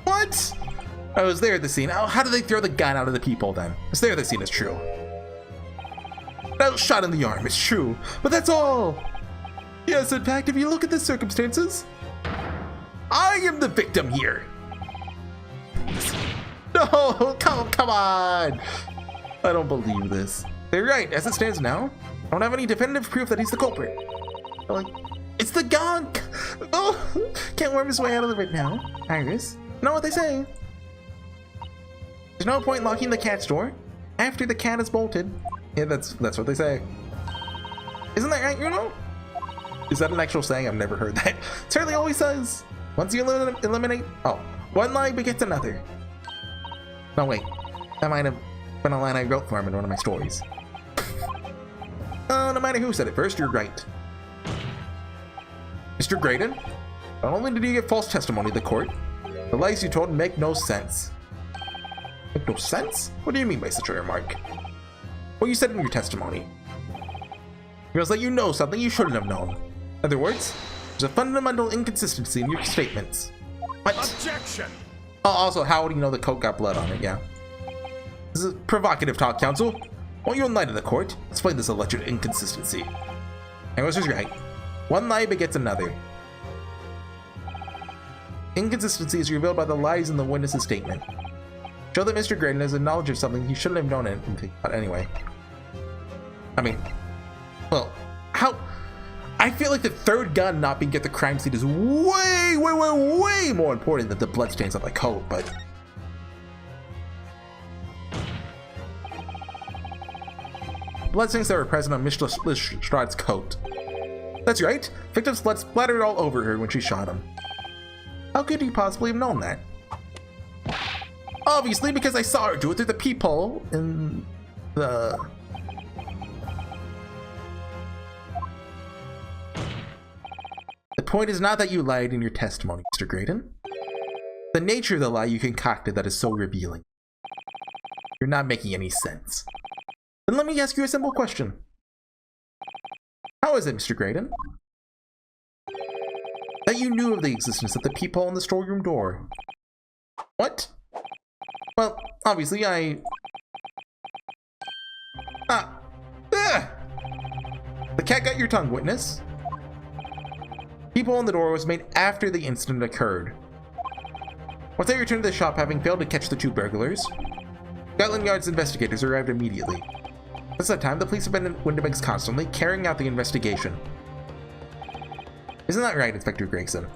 S1: What? I was there at the scene. Oh, how did they throw the gun out of the people then? I was there at the scene, it's true. I was shot in the arm, it's true. But that's all. Yes, in fact, if you look at the circumstances, I am the victim here. No, come on. I don't believe this. They're right. As it stands now, I don't have any definitive proof that he's the culprit. Like, it's the gonk. Oh, can't worm his way out of it now. Iris, you know what they say? There's no point in locking the cat's door after the cat is bolted. Yeah, that's what they say. Isn't that right, you know? Is that an actual saying? I've never heard that. Charlie always says, once you eliminate, oh, one lie begets another. No, wait, that might have been a line I wrote for him in one of my stories. No matter who said it first, you're right. Mr. Graydon, not only did you give false testimony to the court, the lies you told make no sense. Make no sense? What do you mean by such a remark? Well, you said in your testimony. It feels like you know something you shouldn't have known. In other words, there's a fundamental inconsistency in your statements. What?
S2: Objection!
S1: Oh, also, how do you know the coat got blood on it? Yeah. This is provocative talk, counsel. Won't you enlighten the court? Explain this alleged inconsistency. Anyways, was right. One lie begets another. Inconsistency is revealed by the lies in the witness's statement. Show that Mr. Graydon has a knowledge of something he shouldn't have known anything about anyway. I mean, well, how? I feel like the third gun not being at the crime scene is way more important than the bloodstains on my coat, but... bloodstains that were present on Miss Lestrade's coat. That's right, victim's blood splattered all over her when she shot him. How could he possibly have known that? Obviously, because I saw her do it through the peephole in the... The point is not that you lied in your testimony, Mr. Graydon. The nature of the lie you concocted that is so revealing. You're not making any sense. Then let me ask you a simple question. How is it, Mr. Graydon, that you knew of the existence of the peephole in the storeroom door? What? Well, obviously The cat got your tongue, witness. Peephole in the door was made after the incident occurred. Once they returned to the shop, having failed to catch the two burglars, Scotland Yard's investigators arrived immediately. Since that time, the police have been in Windibanks constantly, carrying out the investigation. Isn't that right, Inspector Gregson?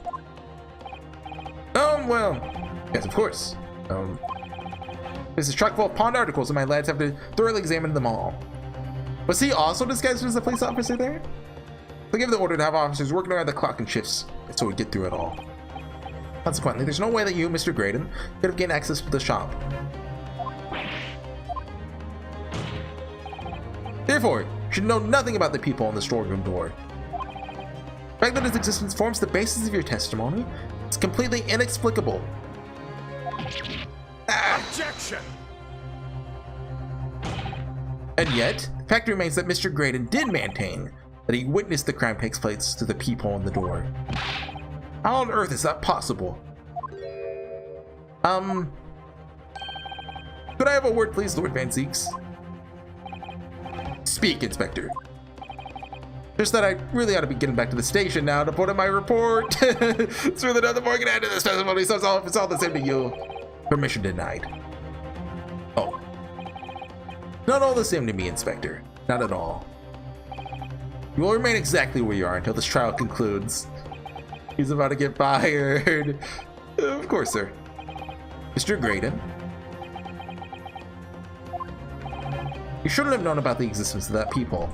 S1: Well, yes, of course. This is chock full of pawned articles, and my lads have to thoroughly examine them all. Was he also disguised as a police officer there? They gave the order to have officers working around the clock and shifts, so we'd get through it all. Consequently, there's no way that you, Mr. Graydon, could have gained access to the shop. Therefore, you should know nothing about the people in the storeroom door. The fact that its existence forms the basis of your testimony is completely inexplicable.
S2: Objection!
S1: And yet, the fact remains that Mr. Graydon did maintain that he witnessed the crime takes place through the peephole in the door. How on earth is that possible? Could I have a word, please, Lord Van Zeeks? Speak, Inspector. Just that I really ought to be getting back to the station now to put in my report. It's really not the Morgan end of this testimony, so it's all the same to you. Permission denied. Oh. Not all the same to me, Inspector. Not at all. You will remain exactly where you are until this trial concludes. He's about to get fired. Of course, sir. Mr. Graydon. You shouldn't have known about the existence of that peephole.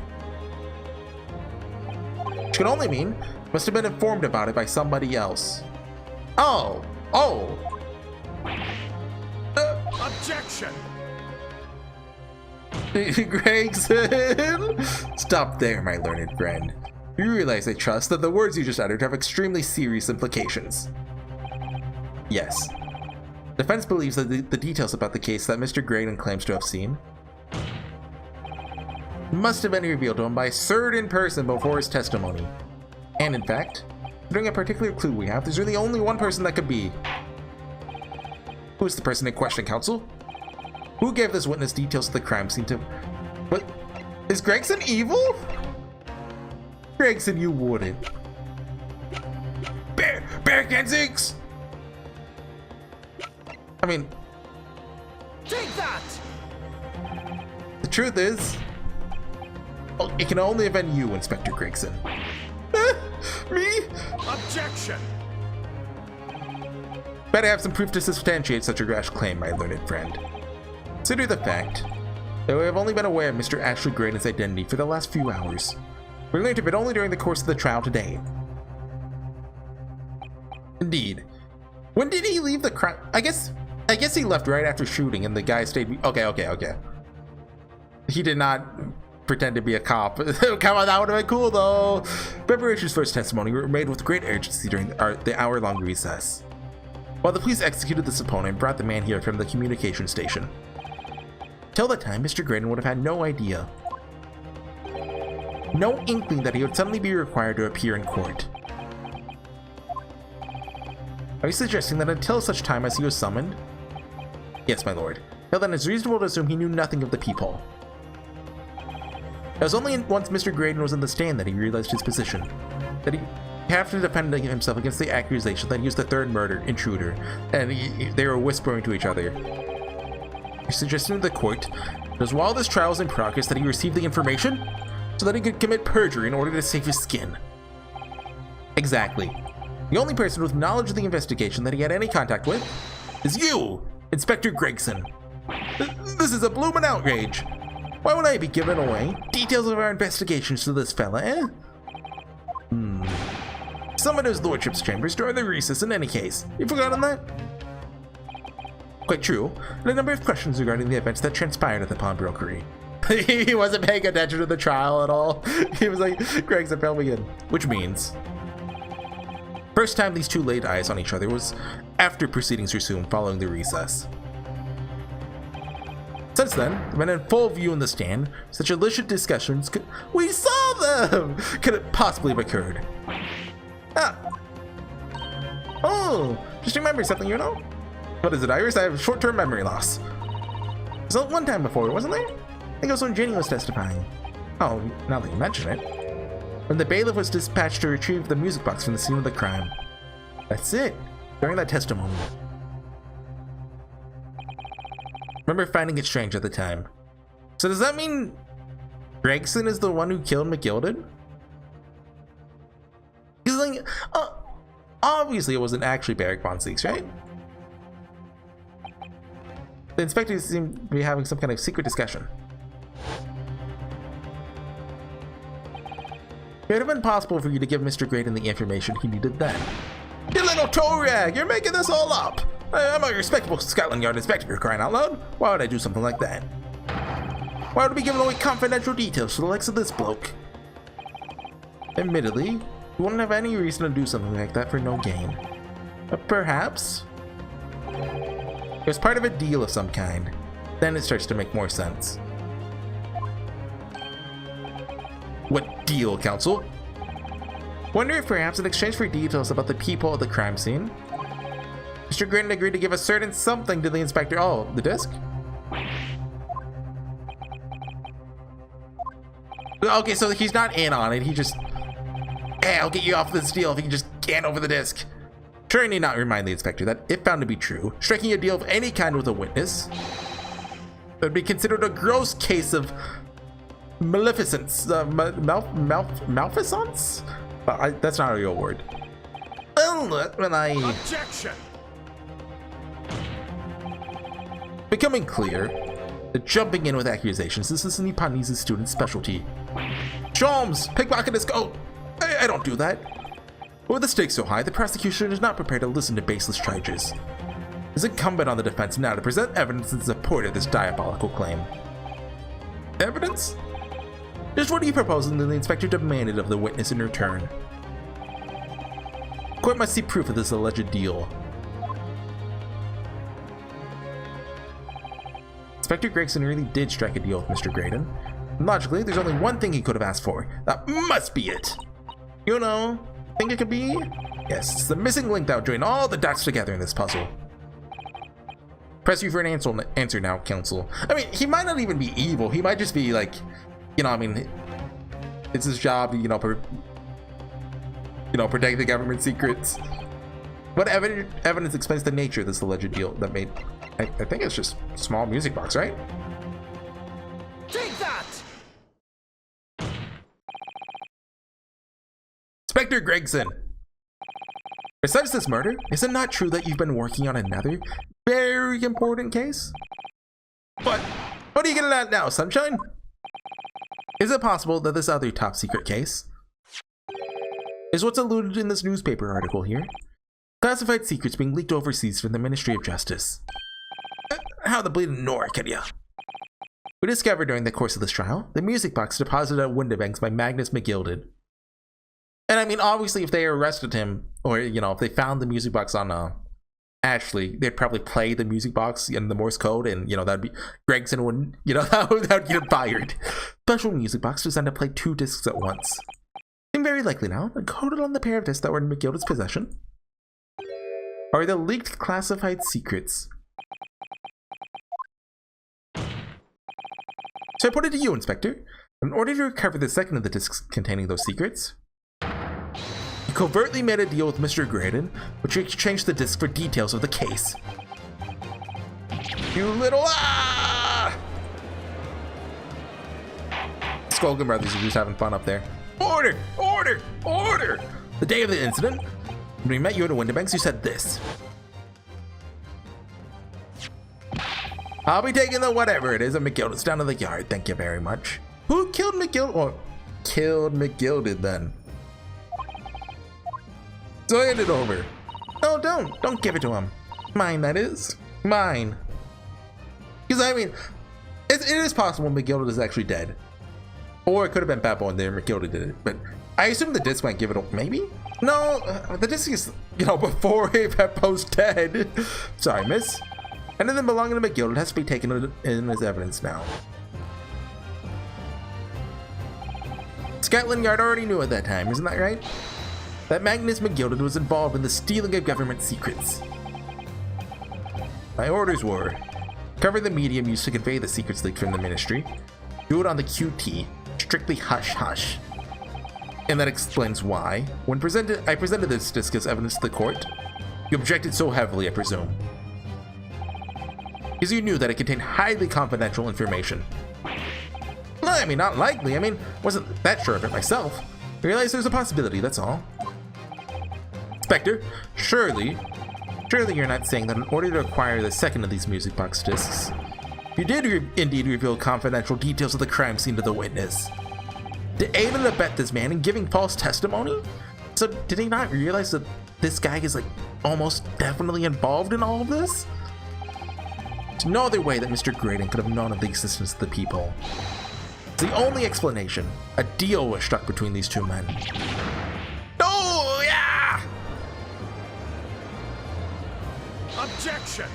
S1: Which could only mean you must have been informed about it by somebody else. Oh!
S2: Objection!
S1: Gregson! Stop there, my learned friend. You realize, I trust, that the words you just uttered have extremely serious implications. Yes. The defense believes that the details about the case that Mr. Graydon claims to have seen must have been revealed to him by a certain person before his testimony. And in fact, Considering a particular clue we have, there's really only one person that could be. Who is the person in question, Counsel? Who gave this witness details of the crime scene to... What? Is Gregson evil? Gregson, you wouldn't. Bear Kensix! I mean...
S2: Take that!
S1: The truth is... Well, it can only have been you, Inspector Gregson. Me?
S2: Objection!
S1: Better have some proof to substantiate such a rash claim, my learned friend. Consider the fact that we have only been aware of Mr. Ashley Graydon's identity for the last few hours. We learned of it only during the course of the trial today. Indeed. When did he leave the crime? I guess he left right after shooting and the guy stayed. Okay. He did not pretend to be a cop. Come on, that would have been cool though. Preparations for his testimony were made with great urgency during the hour-long recess. While the police executed this opponent and brought the man here from the communication station. Till that time, Mr. Graydon would have had no idea. No inkling that he would suddenly be required to appear in court. Are you suggesting that until such time as he was summoned? Yes, my lord. Till then, it's reasonable to assume he knew nothing of the peephole. It was only once Mr. Graydon was in the stand that he realized his position. That he have to defend himself against the accusation that he was the third intruder, and they were whispering to each other. You're suggesting to the court that as while this trial was in progress that he received the information so that he could commit perjury in order to save his skin. Exactly. The only person with knowledge of the investigation that he had any contact with is you, Inspector Gregson. This is a bloomin' outrage. Why would I be giving away details of our investigations to this fella, eh? Summon his lordship's chambers during the recess in any case. You forgotten that? Quite true, and a number of questions regarding the events that transpired at the pawnbrokery. He wasn't paying attention to the trial at all. He was like, Gregson, fill me in. Which means... First time these two laid eyes on each other was after proceedings resumed following the recess. Since then, they've been in full view in the stand. Such illicit discussions we saw them! Could it possibly have occurred? Ah. Oh, just remember something, you know? What is it, Iris? I have short-term memory loss. So one time before, wasn't there? I think it was when Jenny was testifying. Oh, now that you mention it. When the bailiff was dispatched to retrieve the music box from the scene of the crime. That's it. During that testimony. Remember finding it strange at the time. So does that mean Gregson is the one who killed McGilded? Because like, obviously it wasn't actually Barrick Von Sleeks, right? The inspectors seem to be having some kind of secret discussion. It would have been possible for you to give Mr. Graydon the information he needed then. You little toe rag! You're making this all up! I'm a respectable Scotland Yard inspector, for crying out loud. Why would I do something like that? Why would I be giving away confidential details to the likes of this bloke? Admittedly, you wouldn't have any reason to do something like that for no gain. But perhaps it was part of a deal of some kind. Then it starts to make more sense. What deal, Counsel? Wonder if perhaps in exchange for details about the people at the crime scene, Mr. Graydon agreed to give a certain something to the inspector. Oh, the disc? Okay, so he's not in on it. He just, hey, I'll get you off this deal if you can just hand over the disc. Sure, I need not remind the inspector that, if found to be true, striking a deal of any kind with a witness would be considered a gross case of maleficence. Malfeasance? That's not a real word. When I...
S2: Objection!
S1: Becoming clear that jumping in with accusations is this Nipponise's student's specialty. Sholmes! Pickpocket his coat! I don't do that. But with the stakes so high, the prosecution is not prepared to listen to baseless charges. It's incumbent on the defense now to present evidence in support of this diabolical claim. Evidence? Just what are you proposing that the inspector demanded of the witness in return? The court must see proof of this alleged deal. Inspector Gregson really did strike a deal with Mr. Graydon. And logically, there's only one thing he could have asked for. That must be it. You know, think it could be? Yes, it's the missing link that will join all the dots together in this puzzle. Press you for an answer now, Counsel. I mean, he might not even be evil. He might just be like, you know, I mean, it's his job, you know, protect the government secrets. What evidence explains the nature of this alleged deal that made, I think it's just a small music box, right?
S2: Take that!
S1: Inspector Gregson! Besides this murder, is it not true that you've been working on another very important case? What are you getting at now, Sunshine? Is it possible that this other top secret case is what's alluded in this newspaper article here? Classified secrets being leaked overseas from the Ministry of Justice. How the bleeding nor can ya? We discovered during the course of this trial the music box deposited at Windibanks by Magnus McGilded. And I mean, obviously, if they arrested him, or you know, if they found the music box on Ashley, they'd probably play the music box in the Morse code, and you know, that'd be Gregson wouldn't, you know, that would get him fired. Special music box designed to play 2 discs at once. Seems very likely now, encoded on the pair of discs that were in McGilded's possession are the leaked classified secrets. So I put it to you, Inspector. In order to recover the second of the discs containing those secrets, you covertly made a deal with Mr. Graydon, which exchanged the disc for details of the case. You little Skolgan Brothers are just having fun up there. Order! Order! Order! The day of the incident, when we met you at Windibanks, you said this. I'll be taking the whatever it is at McGilded's down to the yard, thank you very much. Who killed McGilded? Or killed McGilded then? So hand it over. No, don't give it to him. Mine, that is. Mine. Because I mean, it is possible McGilded is actually dead. Or it could have been Babbo and then McGilded did it. But I assume the disc might give it up. Maybe? No, the disc is, you know, before Babbo's dead. Sorry, miss. Anything belonging to McGilded has to be taken in as evidence now. Scotland Yard already knew at that time, isn't that right? That Magnus McGilded was involved in the stealing of government secrets. My orders were, cover the medium used to convey the secrets leaked from the ministry, do it on the QT, strictly hush-hush. And that explains why, when I presented this disc as evidence to the court, you objected so heavily, I presume. Because you knew that it contained highly confidential information. Well, I mean, not likely. I mean, wasn't that sure of it myself. I realized there's a possibility, that's all. Inspector, surely you're not saying that in order to acquire the second of these music box discs, you did indeed reveal confidential details of the crime scene to the witness. To aid and abet this man in giving false testimony? So did he not realize that this guy is like almost definitely involved in all of this? There's no other way that Mr. Graydon could have known of the existence of the people. It's the only explanation. A deal was struck between these two men. Oh, yeah!
S2: Objection!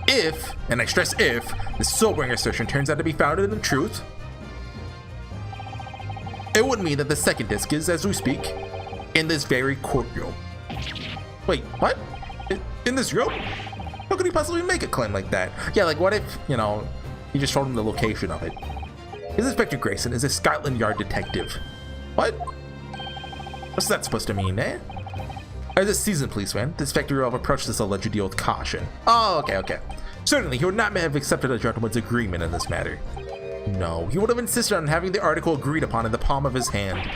S1: If, and I stress if, this sobering assertion turns out to be founded in truth, it would mean that the second disc is, as we speak, in this very courtroom. Wait, what? In this room? How could he possibly make a claim like that? Yeah, like what if, you know, you just told him the location of it? His Inspector Grayson is a Scotland Yard detective. What? What's that supposed to mean, eh? As a seasoned policeman, the inspector will have approached this alleged deal with caution. Oh, okay. Certainly, he would not have accepted a gentleman's agreement in this matter. No, he would have insisted on having the article agreed upon in the palm of his hand.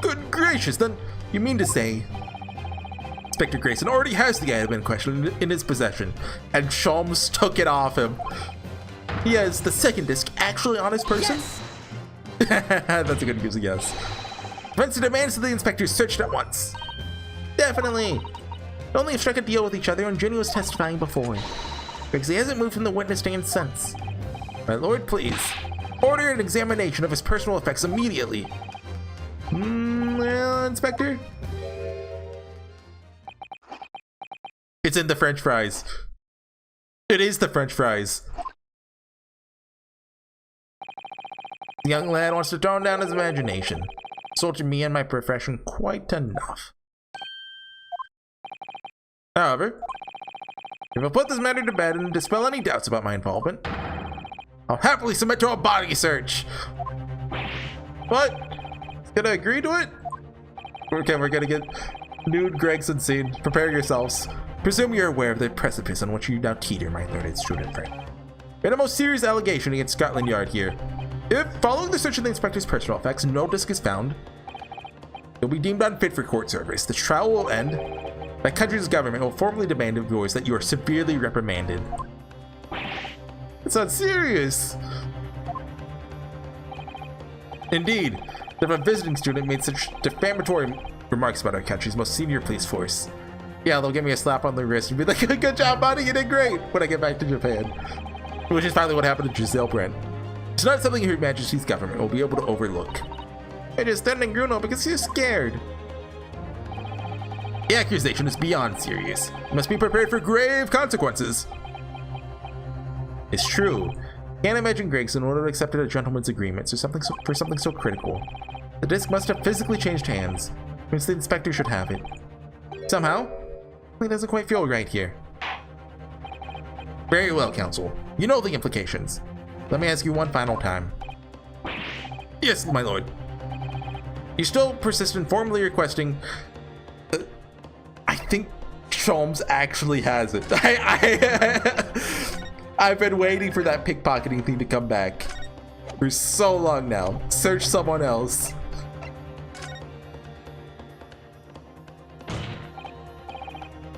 S1: Good gracious, then you mean to say Inspector Grayson already has the item in question in his possession, and Sholmes took it off him. He has the second disc actually on his person? Yes. That's a good use of yes. Vincent demands that the inspectors searched at once. Definitely. They only have struck a deal with each other when Jenny was testifying before, because he hasn't moved from the witness stand since. My lord, please, order an examination of his personal effects immediately. Well, Inspector? It's in the French fries. It is the French fries. The young lad wants to tone down his imagination. insulted me and my profession quite enough. However, if I put this matter to bed and dispel any doubts about my involvement, I'll happily submit to a body search. What? Gonna agree to it? Okay, we're gonna get nude Gregson scene. Prepare yourselves. Presume you're aware of the precipice on which you now teeter, my learned student friend. We had a most serious allegation against Scotland Yard here. If, following the search of the inspector's personal effects, no disc is found, you'll be deemed unfit for court service. The trial will end. My country's government will formally demand of yours that you are severely reprimanded. It's not serious. Indeed, if a visiting student made such defamatory remarks about our country's most senior police force, yeah, they'll give me a slap on the wrist and be like, good job, buddy, you did great, when I get back to Japan. Which is finally what happened to Giselle Brent. It's not something Her Majesty's government will be able to overlook. It is threatening Bruno because he's scared. The accusation is beyond serious. You must be prepared for grave consequences. It's true. Can't imagine Gregson would have accepted a gentleman's agreement for something so critical. The disc must have physically changed hands, which the inspector should have it. Somehow, it doesn't quite feel right here. Very well, counsel. You know the implications. Let me ask you one final time. Yes, my lord. You still persist in formally requesting... I think Sholmes actually has it. I've been waiting for that pickpocketing thing to come back for so long now. Search someone else.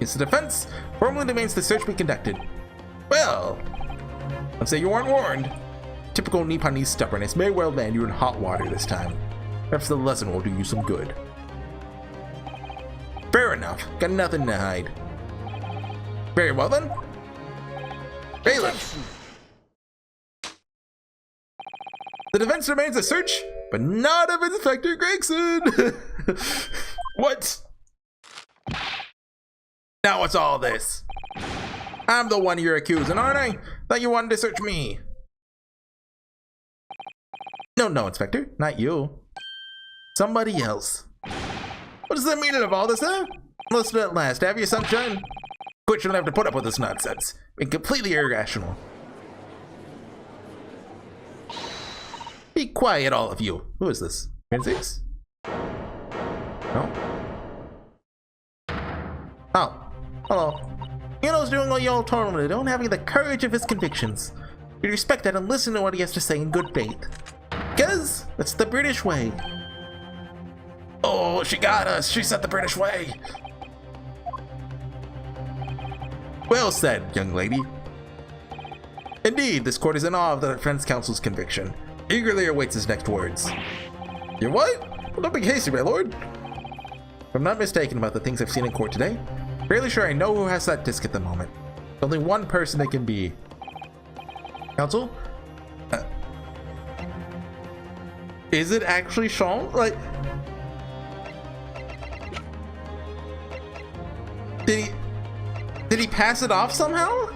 S1: It's the defense formally demands the search be conducted. Well, let's say you weren't warned. Typical Nipponese stubbornness may well land you in hot water this time. Perhaps the lesson will do you some good. Fair enough. Got nothing to hide. Very well then. Bailiff. The defense demands a search, but not of Inspector Gregson. What? Now what's all this? I'm the one you're accusing, aren't I? Thought you wanted to search me. No, Inspector. Not you. Somebody else. What is the meaning of all this, huh? Listen at last, have you, sunshine? Quit shouldn't have to put up with this nonsense. It's completely irrational. Be quiet, all of you. Who is this? Princess? No? Oh. Hello. Yuno's doing what you all told him to do, and having the courage of his convictions. We respect that and listen to what he has to say in good faith. Because that's the British way. Oh, she got us. She said the British way. Well said, young lady. Indeed, this court is in awe of the defense counsel's conviction. Eagerly awaits his next words. You're what? Well, don't be hasty, my lord. If I'm not mistaken about the things I've seen in court today, fairly sure I know who has that disc at the moment. There's only one person it can be. Counsel? Is it actually Sholmes? Like... Did he pass it off somehow?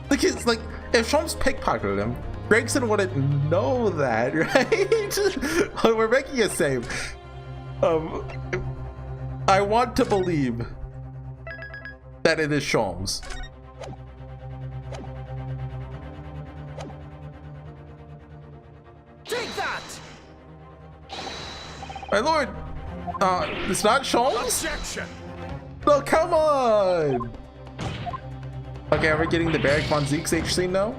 S1: Because, like, if Sholmes pickpocketed him, Gregson wouldn't know that, right? We're making a save. I want to believe that it is Sholmes.
S2: Take that!
S1: My lord, it's not Sholmes?
S2: Objection!
S1: No, come on! Okay, are we getting the Barrack von Zeke's H scene now?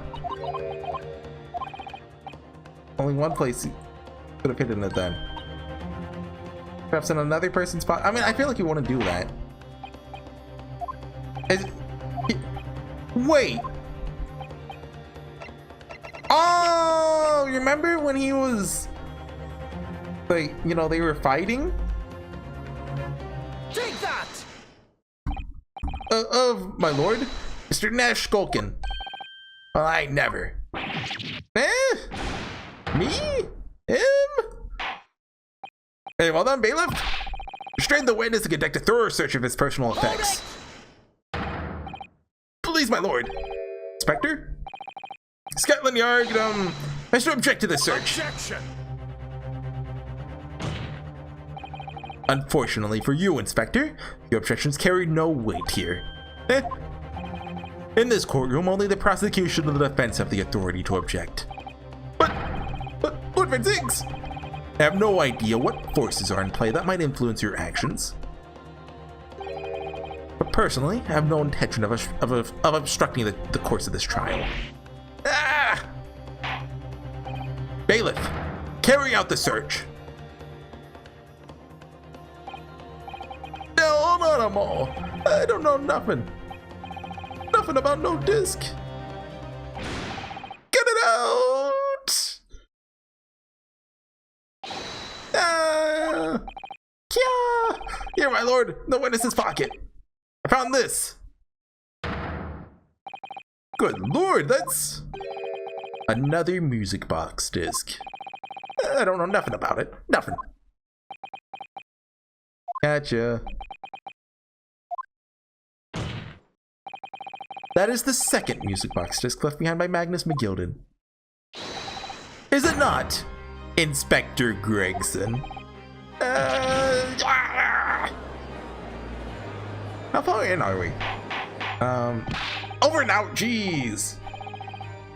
S1: Only one place could have hidden it then. Perhaps in another person's spot. I mean, I feel like you want to do that. Wait! Oh, remember when he was... like, you know, they were fighting?
S2: Take that!
S1: My lord, Mr. Nash Skulkin. Well, I never. Me? Him? Hey, well done, bailiff. Restrain the witness to conduct a thorough search of his personal effects. Please, my lord. Inspector? Scotland Yard, has to object to this search.
S2: Objection!
S1: Unfortunately for you, Inspector, your objections carry no weight here. In this courtroom, only the prosecution and the defense have the authority to object. But Lord Van Ziggs, I have no idea what forces are in play that might influence your actions. But personally, I have no intention of obstructing the course of this trial. Ah! Bailiff, carry out the search. No, hold on, Amal. I don't know nothing. Nothing about no disc. Get it out! Kya! Here, my lord, the witness's pocket. I found this. Good lord, that's another music box disc. I don't know nothing about it. Nothing. Gotcha. That is the second music box disc left behind by Magnus McGilden. Is it not, Inspector Gregson? How far in are we? Over and out, jeez.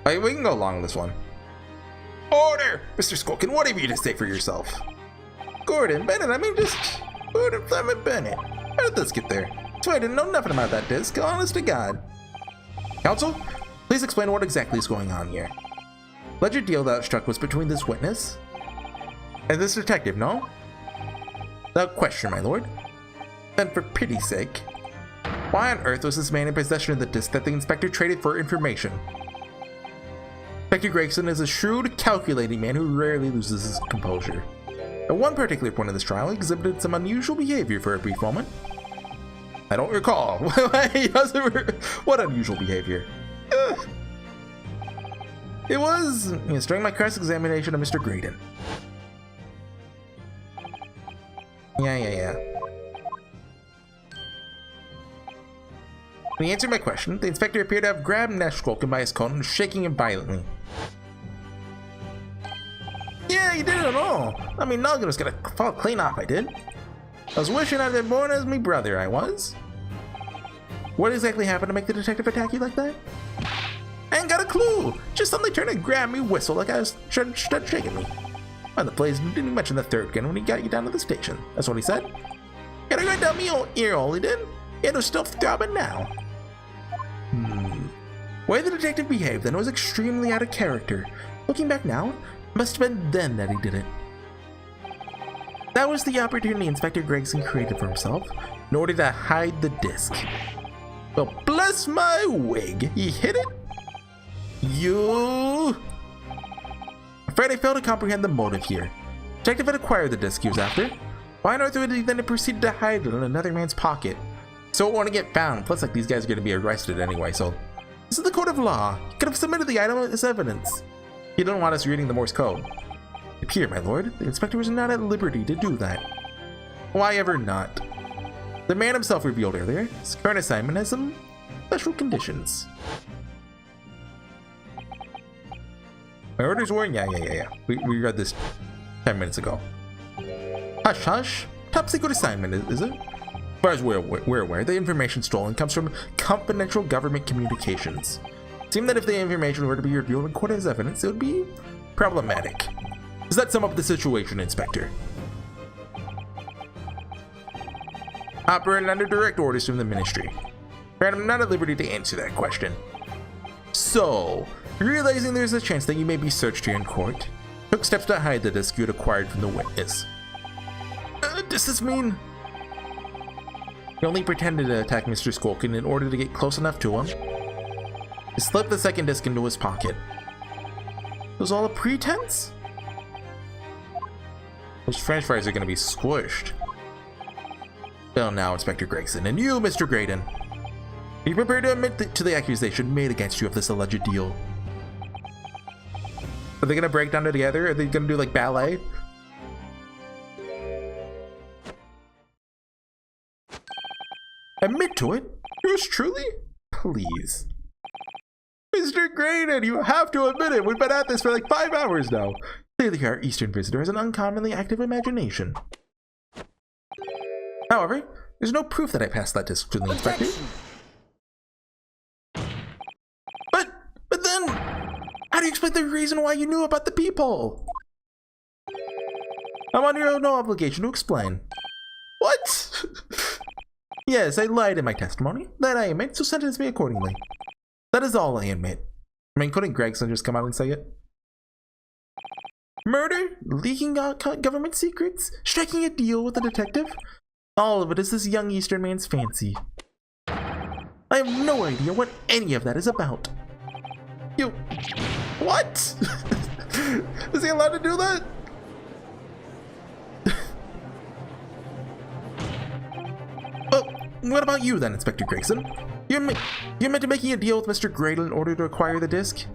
S1: We can go along this one. Order! Mr. Skulkin, what have you to say for yourself? Gordon, Bennett, I mean just... Gordon Fleming Bennett. How did this get there? So I didn't know nothing about that disc, honest to God. Counsel, please explain what exactly is going on here. Alleged deal that struck was between this witness and this detective, no? Without question, my lord. Then for pity's sake, why on earth was this man in possession of the disc that the inspector traded for information? Inspector Gregson is a shrewd, calculating man who rarely loses his composure. At one particular point of this trial, he exhibited some unusual behavior for a brief moment. I don't recall. What unusual behavior? It was during my cross-examination of Mr. Graydon. Yeah. When he answered my question, the inspector appeared to have grabbed Nash Skulkin by his coat and was shaking him violently. Yeah, you did it all. I mean, noggin was gonna fall clean off, I did. I was wishing I'd been born as me brother, I was. What exactly happened to make the detective attack you like that? I ain't got a clue. Just suddenly turned and grabbed me, whistle like I was started shaking me. Well, the place didn't mention the third gun when he got you down to the station. That's what he said. Got it right down me old ear hole, he did. It was still throbbing now. The way the detective behaved then was extremely out of character. Looking back now, it must have been then that he did it. That was the opportunity Inspector Gregson created for himself in order to hide the disc. Well, bless my wig, he hit it? You... I'm afraid I failed to comprehend the motive here. The detective had acquired the disc he was after. Why on earth would he then proceed to hide it in another man's pocket? So it won't get found, plus like these guys are going to be arrested anyway, so... This is the code of law. He could have submitted the item as evidence. He didn't want us reading the Morse code. It appeared, my lord, the inspector was not at liberty to do that. Why ever not? The man himself revealed earlier, his current assignment has some special conditions. My orders were? Yeah. We read this 10 minutes ago. Hush, hush. Top secret assignment, is it? As far as we're aware, the information stolen comes from confidential government communications. It seemed that if the information were to be revealed in court as evidence, it would be problematic. Does that sum up the situation, Inspector? Operating under direct orders from the Ministry. But I'm not at liberty to answer that question. So, realizing there's a chance that you may be searched here in court, took steps to hide the disc you had acquired from the witness. Does this mean... He only pretended to attack Mr. Skulkin in order to get close enough to him. He slipped the second disc into his pocket. It was all a pretense? Those french fries are going to be squished. Well now, Inspector Gregson, and you, Mr. Graydon. Are you prepared to admit to the accusation made against you of this alleged deal? Are they going to break down together? Are they going to do like ballet? Admit to it? Yours truly? Please. Mr. Graydon, you have to admit it. We've been at this for like 5 hours now. Clearly our Eastern visitor has an uncommonly active imagination. However, there's no proof that I passed that disc to the inspector. But then, how do you explain the reason why you knew about the peephole? I'm under no obligation to explain. What? Yes, I lied in my testimony. That I admit, so sentence me accordingly. That is all I admit. I mean, couldn't Gregson just come out and say it? Murder, leaking out government secrets, striking a deal with a detective. All of it is this young Eastern man's fancy. I have no idea what any of that is about. You... What? Is he allowed to do that? Well, what about you then, Inspector Gregson? You're meant to making a deal with Mr. Gradle in order to acquire the disc?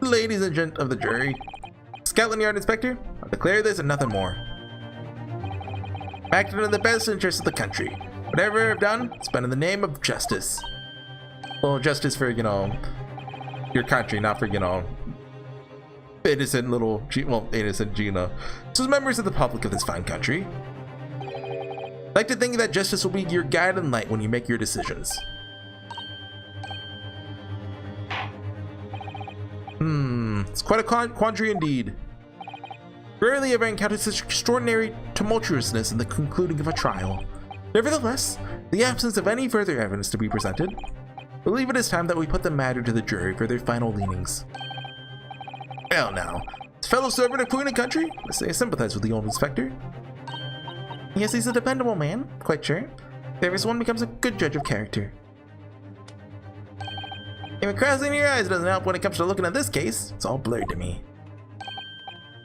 S1: Ladies and gent of the jury, Scotland Yard Inspector, I declare this and nothing more. Acted in the best interest of the country. Whatever I've done, it's been in the name of justice. Well, justice for, you know, your country, not for, you know, innocent little, innocent Gina. So as members of the public of this fine country, I'd like to think that justice will be your guide and light when you make your decisions. It's quite a quandary indeed. Rarely have I encountered such extraordinary tumultuousness in the concluding of a trial. Nevertheless, the absence of any further evidence to be presented, I believe it is time that we put the matter to the jury for their final leanings. Well now, as fellow servant of Queen and Country, I say I sympathize with the old inspector. Yes, he's a dependable man, quite sure. There is one becomes a good judge of character. Even crossing your eyes doesn't help when it comes to looking at this case. It's all blurred to me.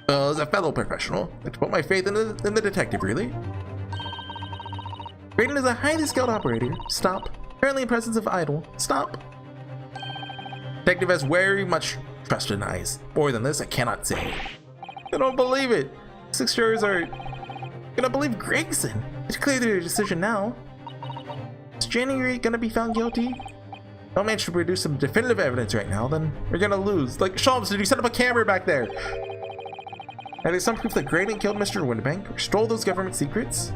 S1: Well, as a fellow professional, I like to put my faith in the detective, really. Graydon is a highly skilled operator. Stop. Apparently in presence of idol. Stop. Detective has very much trust in eyes. More than this, I cannot say. I don't believe it. 6 jurors are gonna believe Gregson. It's clear their decision now. Is January gonna be found guilty? Don't manage to produce some definitive evidence right now, then we're gonna lose. Like, Sholmes, did you set up a camera back there? Are there some proof that Graydon killed Mr. Winbank or stole those government secrets?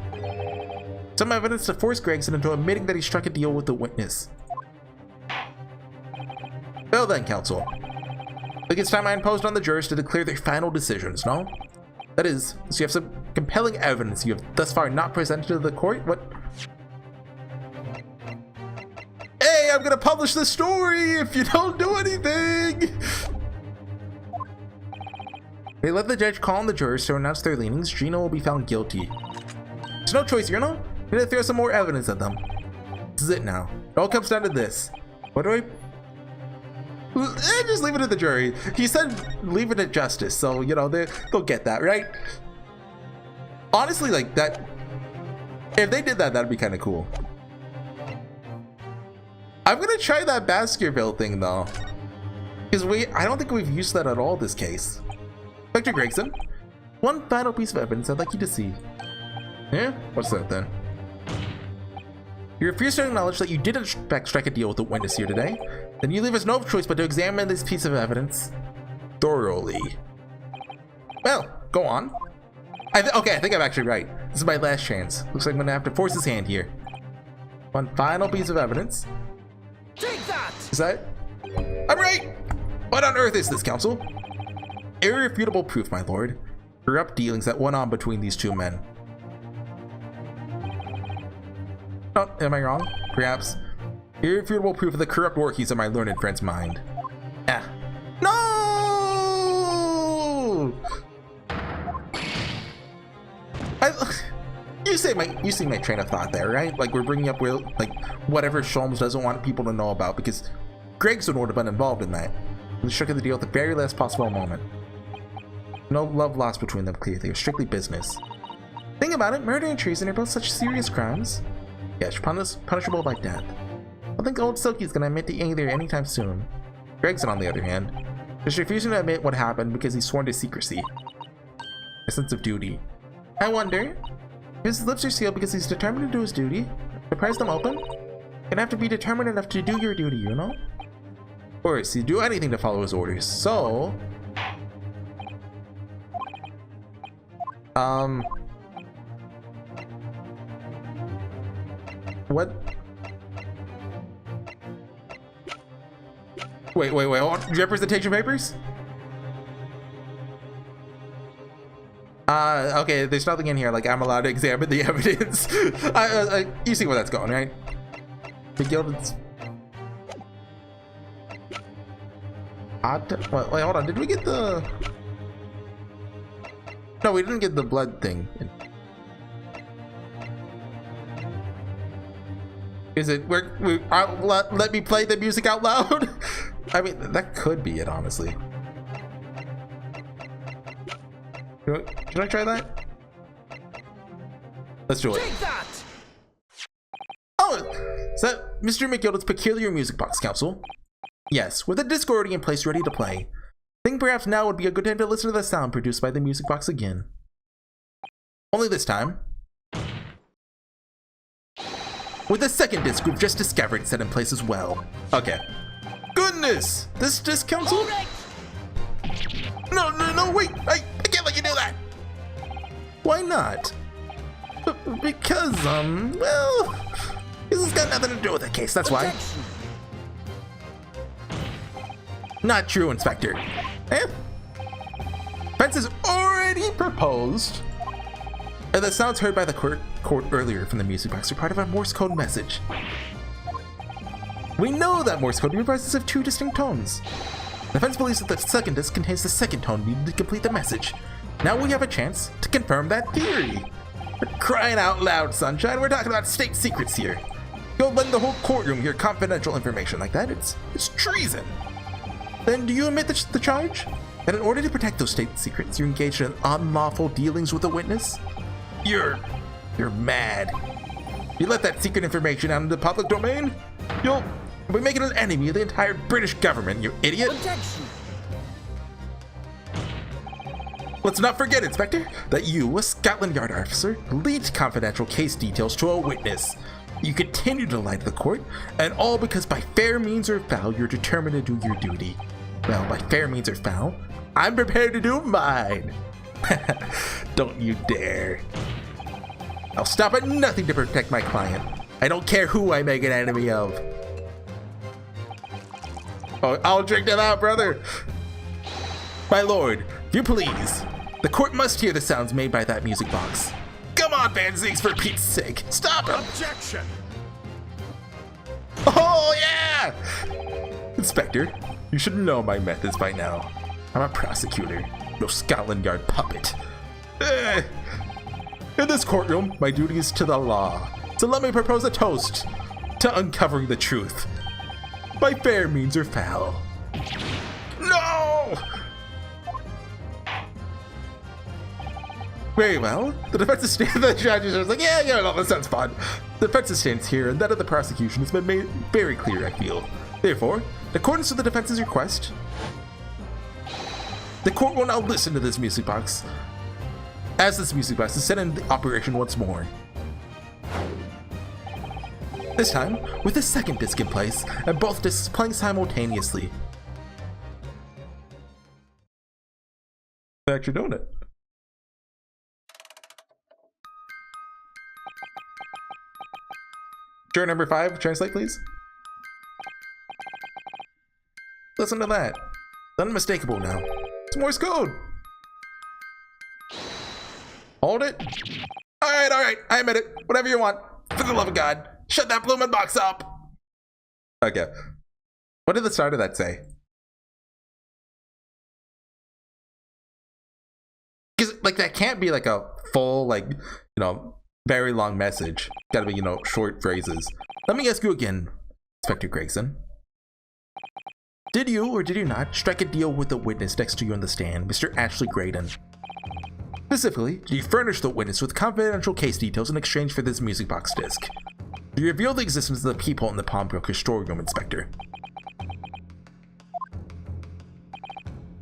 S1: Some evidence to force Gregson into admitting that he struck a deal with the witness. Well then, counsel. I think it's time I imposed on the jurors to declare their final decisions, no? That is, so you have some compelling evidence you have thus far not presented to the court? What? Hey, I'm gonna publish the story if you don't do anything! They let the judge call on the jurors to announce their leanings. Gino will be found guilty. There's no choice, you know? I'm gonna throw some more evidence at them. This is it now. It all comes down to this. What do I... just leave it to the jury. He said leave it to justice, so, you know, they'll get that, right? Honestly, like, that... If they did that, that'd be kind of cool. I'm gonna try that Baskerville thing, though. Because I don't think we've used that at all this case. Inspector Gregson, one final piece of evidence I'd like you to see. Yeah? What's that then? You refuse to acknowledge that you did in fact strike a deal with the witness here today. Then you leave us no choice but to examine this piece of evidence thoroughly. Well, go on. Okay, I think I'm actually right. This is my last chance. Looks like I'm gonna have to force his hand here. One final piece of evidence.
S2: Take that!
S1: Is that? I'm right! What on earth is this, counsel? Irrefutable proof, my lord. Corrupt dealings that went on between these two men. Oh, am I wrong? Perhaps. Irrefutable proof of the corrupt workings of my learned friend's mind. Ah. No! You see my train of thought there, right? Like, we're bringing up like whatever Sholmes doesn't want people to know about, because Gregson would have been involved in that. He struck the deal at the very last possible moment. No love lost between them, clearly. It was strictly business. Think about it, murder and treason are both such serious crimes. Yes, punishable by death. I think old Silky's gonna admit to either anytime soon. Gregson, on the other hand, is refusing to admit what happened because he's sworn to secrecy. A sense of duty. I wonder, if his lips are sealed because he's determined to do his duty, to prise them open, you're gonna have to be determined enough to do your duty, you know? Of course, he'd do anything to follow his orders, so... What? Wait, hold on. Representation papers? Okay, there's nothing in here, like I'm allowed to examine the evidence. You see where that's going, right? The gilded... Wait, hold on, did we get the... No, we didn't get the blood thing. Is it, let me play the music out loud? I mean, that could be it, honestly. Should I try that? Let's do it.
S2: Take that!
S1: Oh, is that Mr. McGilded's peculiar music box, Council? Yes, with a disc already in place ready to play. I think perhaps now would be a good time to listen to the sound produced by the music box again. Only this time, with the second disc we've just discovered set in place as well. Okay. Goodness! This disc, Council? No, wait! I can't let you do that! Why not? Because, well, this has got nothing to do with the case, that's why. Not true, Inspector. Fence is already proposed. And the sounds heard by the court earlier from the music box are part of a Morse code message. We know that Morse code comprises of two distinct tones. The fence believes that the second disc contains the second tone needed to complete the message. Now we have a chance to confirm that theory. But crying out loud, Sunshine, we're talking about state secrets here. You'll lend the whole courtroom your confidential information like that. It's treason. Then do you admit the charge? That in order to protect those state secrets, you engaged in unlawful dealings with a witness? You're mad. You let that secret information out into the public domain? You'll be making an enemy of the entire British government, you idiot.
S2: Objection.
S1: Let's not forget, Inspector, that you, a Scotland Yard officer, leaked confidential case details to a witness. You continue to lie to the court, and all because by fair means or foul, you're determined to do your duty. Well, by fair means or foul, I'm prepared to do mine. Don't you dare. I'll stop at nothing to protect my client. I don't care who I make an enemy of. Oh, I'll drink to that, brother. My lord, if you please, the court must hear the sounds made by that music box. Come on, Banzigs, for Pete's sake. Stop him.
S2: Objection.
S1: Oh, yeah! Inspector, you should know my methods by now. I'm a prosecutor, no Scotland Yard puppet. In this courtroom, my duty is to the law. So let me propose a toast to uncovering the truth. By fair means or foul. No! Very well. The defense's stance, the judges are like, yeah, no, that sounds fun. The defense's stance here and that of the prosecution has been made very clear, I feel. Therefore, in accordance with the defense's request, the court will now listen to this music box as this music box is set into operation once more. This time, with the second disc in place, and both discs playing simultaneously. They're actually doing it. Juror number 5, translate please. Listen to that. It's unmistakable now. It's Morse code. Hold it. Alright, I admit it. Whatever you want. For the love of God. Shut that blooming box up! Okay. What did the start of that say? Because, like, that can't be, like, a full, like, you know, very long message. Gotta be, you know, short phrases. Let me ask you again, Inspector Gregson. Did you, or did you not, strike a deal with the witness next to you on the stand, Mr. Ashley Graydon? Specifically, did you furnish the witness with confidential case details in exchange for this music box disc? You reveal the existence of the people in the pawnbroker's storeroom, Inspector.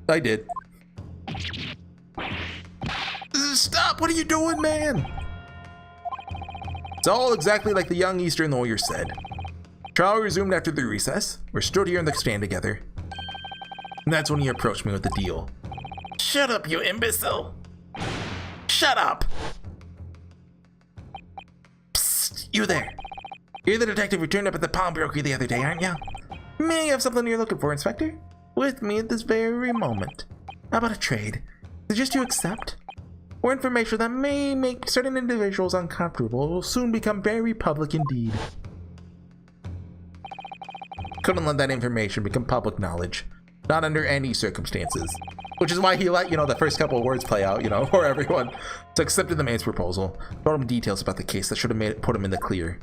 S1: I did. Stop! What are you doing, man? It's all exactly like the young Eastern lawyer said. Trial resumed after the recess. We're stood here in the stand together. And that's when he approached me with the deal. Shut up, you imbecile! Shut up! Psst, you there. You're the detective who turned up at the pawnbroker the other day, aren't you? May I have something you're looking for, Inspector? With me at this very moment. How about a trade? Suggest you accept? Or information that may make certain individuals uncomfortable will soon become very public indeed. Couldn't let that information become public knowledge. Not under any circumstances. Which is why he let, the first couple of words play out, for everyone. So accepted the man's proposal. Told him details about the case that should have put him in the clear.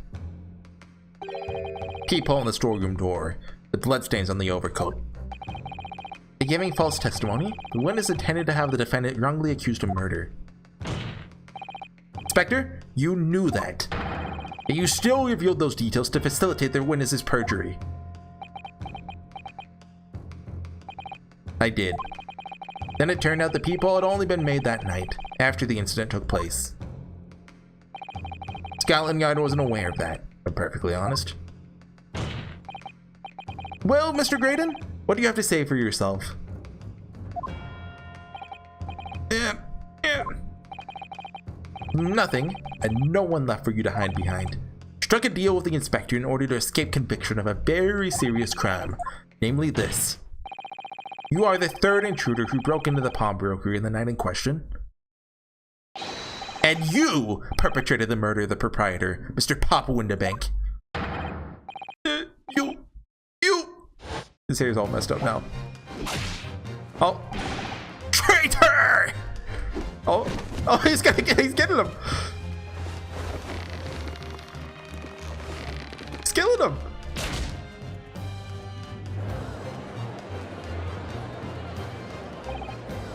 S1: Peephole in the storeroom door. The bloodstains on the overcoat. By giving false testimony, the witness intended to have the defendant wrongly accused of murder. Inspector, you knew that. Yet you still revealed those details to facilitate their witness's perjury. I did. Then it turned out the peephole had only been made that night, after the incident took place. Scotland Yard wasn't aware of that, if I'm perfectly honest. Well, Mr. Graydon, what do you have to say for yourself? Nothing, and no one left for you to hide behind. Struck a deal with the inspector in order to escape conviction of a very serious crime, namely this. You are the third intruder who broke into the pawnbroker in the night in question. And you perpetrated the murder of the proprietor, Mr. Papa Windabank. You. His hair's all messed up now. Oh. Traitor! Oh, he's getting him. He's killing him.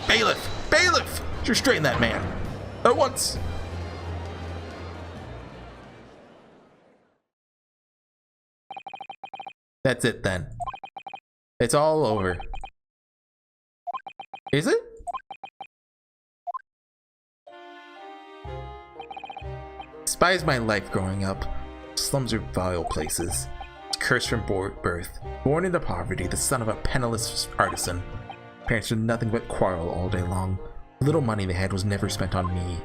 S1: Bailiff! Restrain that man. At once. That's it then. It's all over. Is it? Despise my life growing up. Slums are vile places. Cursed from birth. Born into poverty, the son of a penniless artisan. Parents did nothing but quarrel all day long. The little money they had was never spent on me.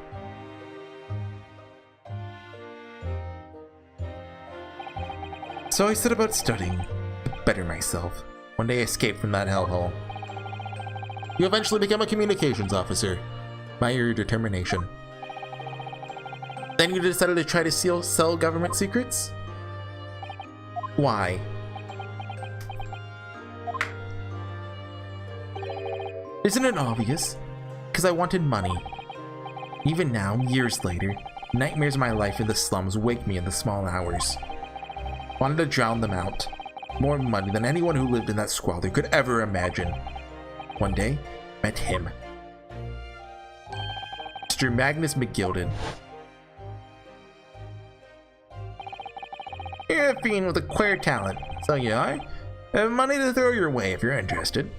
S1: So I set about studying to better myself. One day I escaped from that hellhole. You eventually become a communications officer. By your determination. Then you decided to try to sell government secrets? Why? Isn't it obvious? Because I wanted money. Even now, years later, nightmares of my life in the slums wake me in the small hours. Wanted to drown them out. More money than anyone who lived in that squalor could ever imagine. One day, met him. Mr. Magnus McGilded. You're a fiend with a queer talent, so you are. I have money to throw your way if you're interested.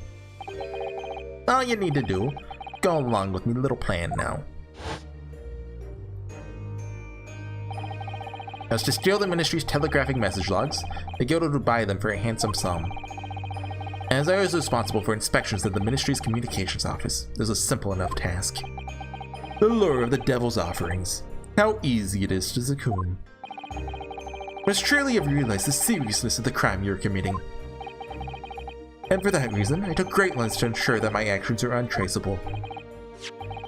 S1: All you need to do, go along with me little plan now. As to steal the ministry's telegraphic message logs, the Gilded would buy them for a handsome sum. As I was responsible for inspections of the ministry's communications office, it was a simple enough task. The lure of the devil's offerings. How easy it is to succumb. Must surely have realized the seriousness of the crime you're committing. And for that reason, I took great lengths to ensure that my actions are untraceable.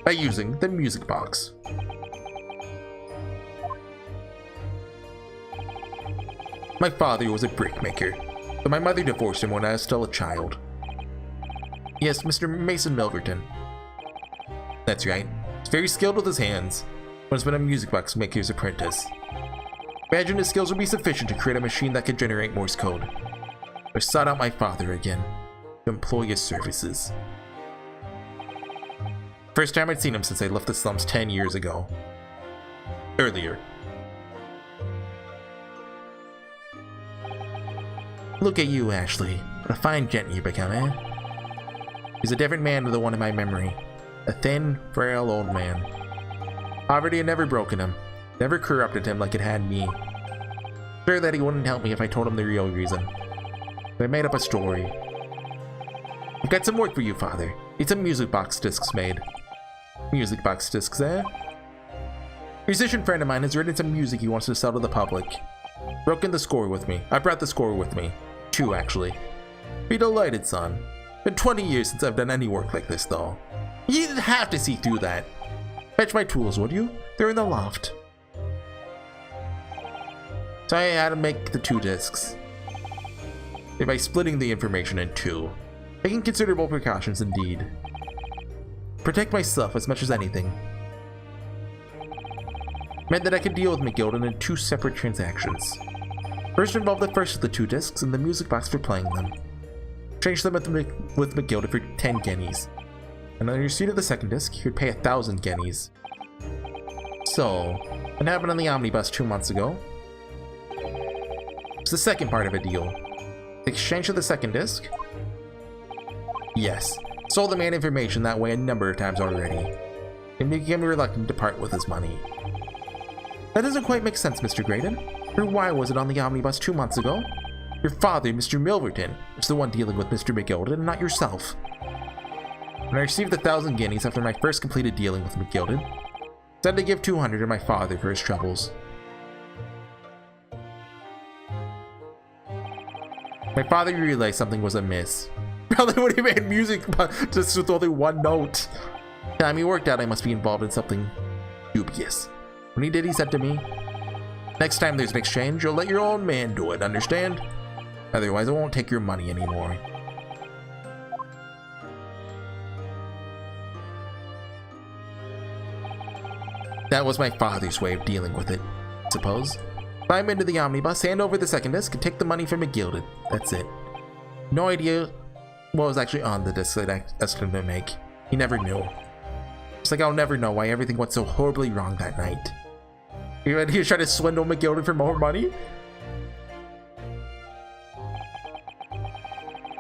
S1: By using the music box. My father was a brickmaker, but my mother divorced him when I was still a child. Yes, Mr. Mason Milverton. That's right. He's very skilled with his hands, but has been a music box maker's apprentice. Imagine his skills would be sufficient to create a machine that could generate Morse code. I sought out my father again, to employ his services. First time I'd seen him since I left the slums 10 years ago. Earlier. Look at you, Ashley. What a fine gent you become, eh? He's a different man to the one in my memory. A thin, frail old man. Poverty had never broken him. Never corrupted him like it had me. Sure that he wouldn't help me if I told him the real reason. But I made up a story. I've got some work for you, Father. Need some music box discs made. Music box discs, eh? A musician friend of mine has written some music he wants to sell to the public. Broken the score with me. I brought the score with me. 2, actually. Be delighted, son. Been 20 years since I've done any work like this, though. You didn't have to see through that. Fetch my tools, would you? They're in the loft. So I had to make the 2 discs. By splitting the information in 2. Taking considerable precautions indeed. Protect myself as much as anything. Meant that I could deal with McGilden in 2 separate transactions. First involved the first of the 2 discs and the music box for playing them. Change them with McGilden for 10 guineas. And on receipt of the second disc, he would pay 1,000 guineas. So, what happened on the omnibus 2 months ago? It's the second part of a deal. The exchange of the second disc? Yes. Sold the man information that way a number of times already. And became reluctant to part with his money. That doesn't quite make sense, Mr. Graydon. Or why was it on the omnibus 2 months ago? Your father, Mr. Milverton, is the one dealing with Mr. McGilden, and not yourself. When I received the 1,000 guineas after my first completed dealing with McGilden, said to give 200 to my father for his troubles. My father realized something was amiss. Probably when he made music just with only 1 note. Time he worked out I must be involved in something dubious. When he did, he said to me, "Next time there's an exchange, you'll let your own man do it, understand? Otherwise I won't take your money anymore." That was my father's way of dealing with it, I suppose. Climb into the omnibus, hand over the second disc, and take the money from McGilden. That's it. No idea what was actually on the disc that I asked him to make. He never knew. It's like I'll never know why everything went so horribly wrong that night. He was trying to swindle McGilden for more money?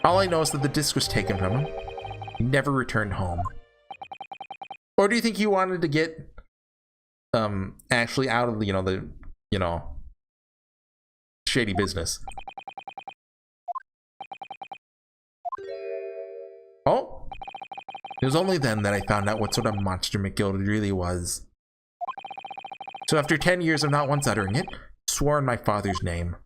S1: All I know is that the disc was taken from him. He never returned home. Or do you think he wanted to get actually out of the shady business? Oh, it was only then that I found out what sort of monster McGilden really was. So after 10 years of not once uttering it, swore in my father's name.